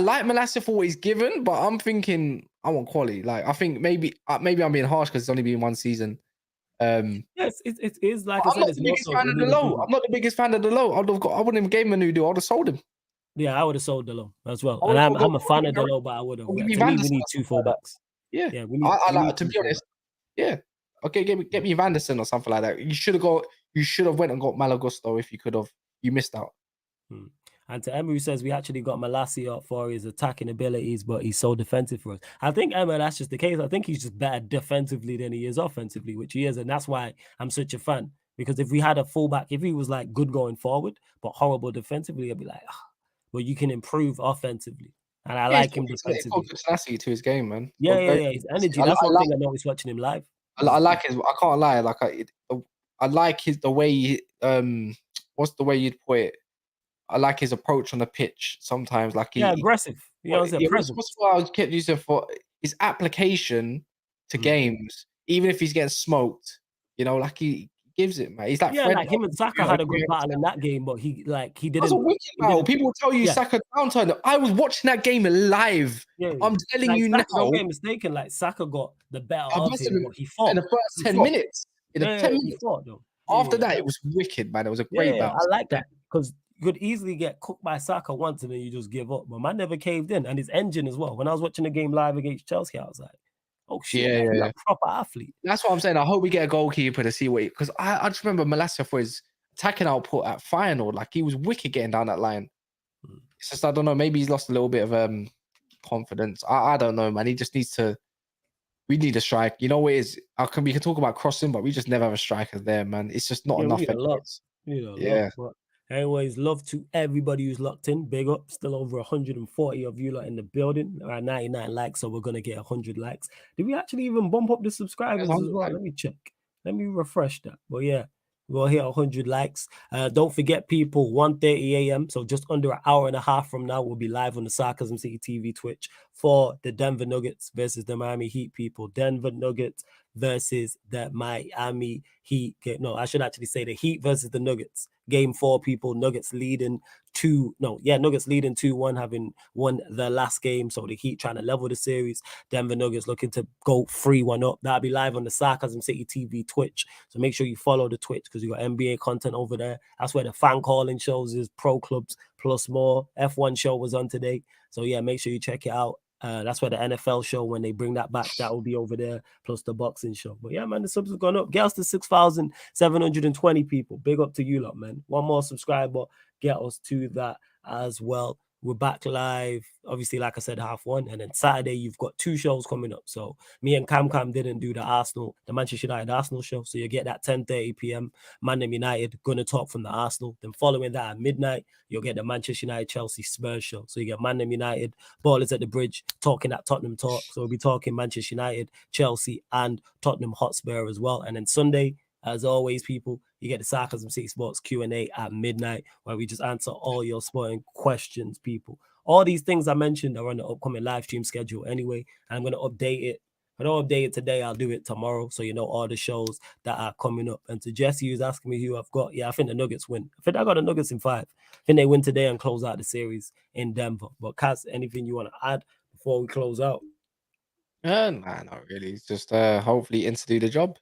like Malacia for what he's given, but I'm thinking I want quality. Like, I think maybe I'm being harsh because it's only been 1 season. Yes, it is like I'm not the biggest fan of the low. I'm not the biggest fan of the low. I wouldn't have gave him a new deal. I would have sold him. Yeah, I would have sold the low as well. And I'm a fan of the low, but I would have. To me, we need 2 fullbacks. Yeah, we need to be honest. Yeah, okay, get me Vanderson or something like that. You should have went and got Malagusto if you could have. You missed out. And to Emma, who says we actually got Malacia for his attacking abilities, but he's so defensive for us. I think, Emma, that's just the case. I think he's just better defensively than he is offensively, which he is. And that's why I'm such a fan. Because if we had a fullback, if he was like good going forward, but horrible defensively, I'd be like, well, you can improve offensively. And I like him defensively. He's classy to his game, man. Yeah. His energy. That's one thing I noticed watching him live. I like his. I can't lie. Like I like the way. What's the way you'd put it? I like his approach on the pitch sometimes. Like aggressive. You know what I'm saying? What's what I was kept using for his application to games, even if he's getting smoked. You know, like he gives it, man. He's like like him and Saka had a good battle in that game, but he didn't. That's a wicked battle. People will tell you Saka downturned. I was watching that game live. Yeah, I'm telling you now. Don't get mistaken. Like, Saka got the better of him. He fought in the first 10 minutes. In the 10 minutes. Fought, though. After that, it was wicked, man. It was a great battle. I like that because you could easily get cooked by Saka once and then you just give up. But man never caved in, and his engine as well. When I was watching the game live against Chelsea, I was like, oh shit, he's a proper athlete. That's what I'm saying. I hope we get a goalkeeper to see what because I just remember Malacia for his attacking output at Feyenoord. Like, he was wicked getting down that line. It's just, I don't know, maybe he's lost a little bit of confidence. I don't know, man. He just needs to. We need a strike. You know what it is? We can talk about crossing, but we just never have a striker there, man. It's just not enough. We need a lot. Yeah. But Anyways, love to everybody who's locked in. Big up. Still over 140 of you lot in the building. 99 likes, so we're going to get 100 likes. Did we actually even bump up the subscribers as well? Let me check. Let me refresh that. But yeah, we'll hit 100 likes. Don't forget, people, 1:30 a.m., so just under an hour and a half from now, we'll be live on the Sarcasm City TV Twitch for the Denver Nuggets versus the Miami Heat, people. Denver Nuggets versus the Miami Heat. No, I should actually say the Heat versus the Nuggets. Game 4, people. Nuggets leading 2-1, having won the last game. So the Heat trying to level the series. Denver Nuggets looking to go 3-1 up. That'll be live on the Sarcasm City TV Twitch. So make sure you follow the Twitch because you got NBA content over there. That's where the fan calling shows is, pro clubs plus more. F1 show was on today. So yeah, make sure you check it out. That's where the NFL show, when they bring that back, that will be over there, plus the boxing show. But yeah, man, the subs have gone up. Get us to 6,720 people. Big up to you lot, man. One more subscriber, get us to that as well. We're back live, obviously, like I said, 1:30. And then Saturday, you've got 2 shows coming up. So me and Cam didn't do the Manchester United Arsenal show. So you get that 10:30 p.m. ManDem United, gonna talk from the Arsenal. Then following that at midnight, you'll get the Manchester United Chelsea Spurs show. So you get ManDem United, Ballers at the Bridge, talking that Tottenham talk. So we'll be talking Manchester United, Chelsea, and Tottenham Hotspur as well. And then Sunday, as always, people, you get the Sarcasm City Sports Q&A at midnight, where we just answer all your sporting questions, people. All these things I mentioned are on the upcoming live stream schedule anyway, and I'm going to update it. If I don't update it today, I'll do it tomorrow, so you know all the shows that are coming up. And to Jesse, who's asking me who I've got, yeah, I think the Nuggets win. I think I got the Nuggets in 5. I think they win today and close out the series in Denver. But Kaz, anything you want to add before we close out? Nah, not really. It's just hopefully Inter do the job.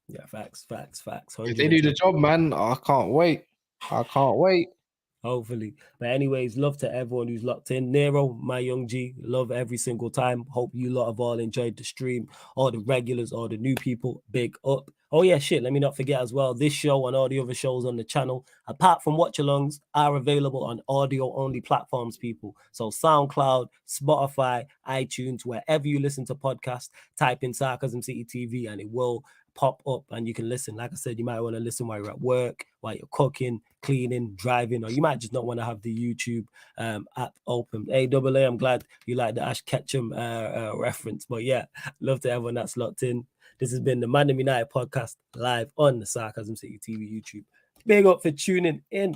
Yeah, facts. If they do the job, man, I can't wait. Hopefully. But anyways, love to everyone who's locked in. Nero, my young G, love every single time. Hope you lot have all enjoyed the stream. All the regulars, all the new people, big up. Oh yeah, shit, let me not forget as well, this show and all the other shows on the channel, apart from watch-alongs, are available on audio-only platforms, people. So SoundCloud, Spotify, iTunes, wherever you listen to podcasts, type in Sarcasm City TV and it will pop up and you can listen. Like I said, you might want to listen while you're at work, while you're cooking, cleaning, driving, or you might just not want to have the YouTube app open. AAA, I'm glad you like the Ash Ketchum reference. But yeah, love to everyone that's locked in. This has been the ManDem United podcast live on the Sarcasm City TV YouTube. Big up for tuning in.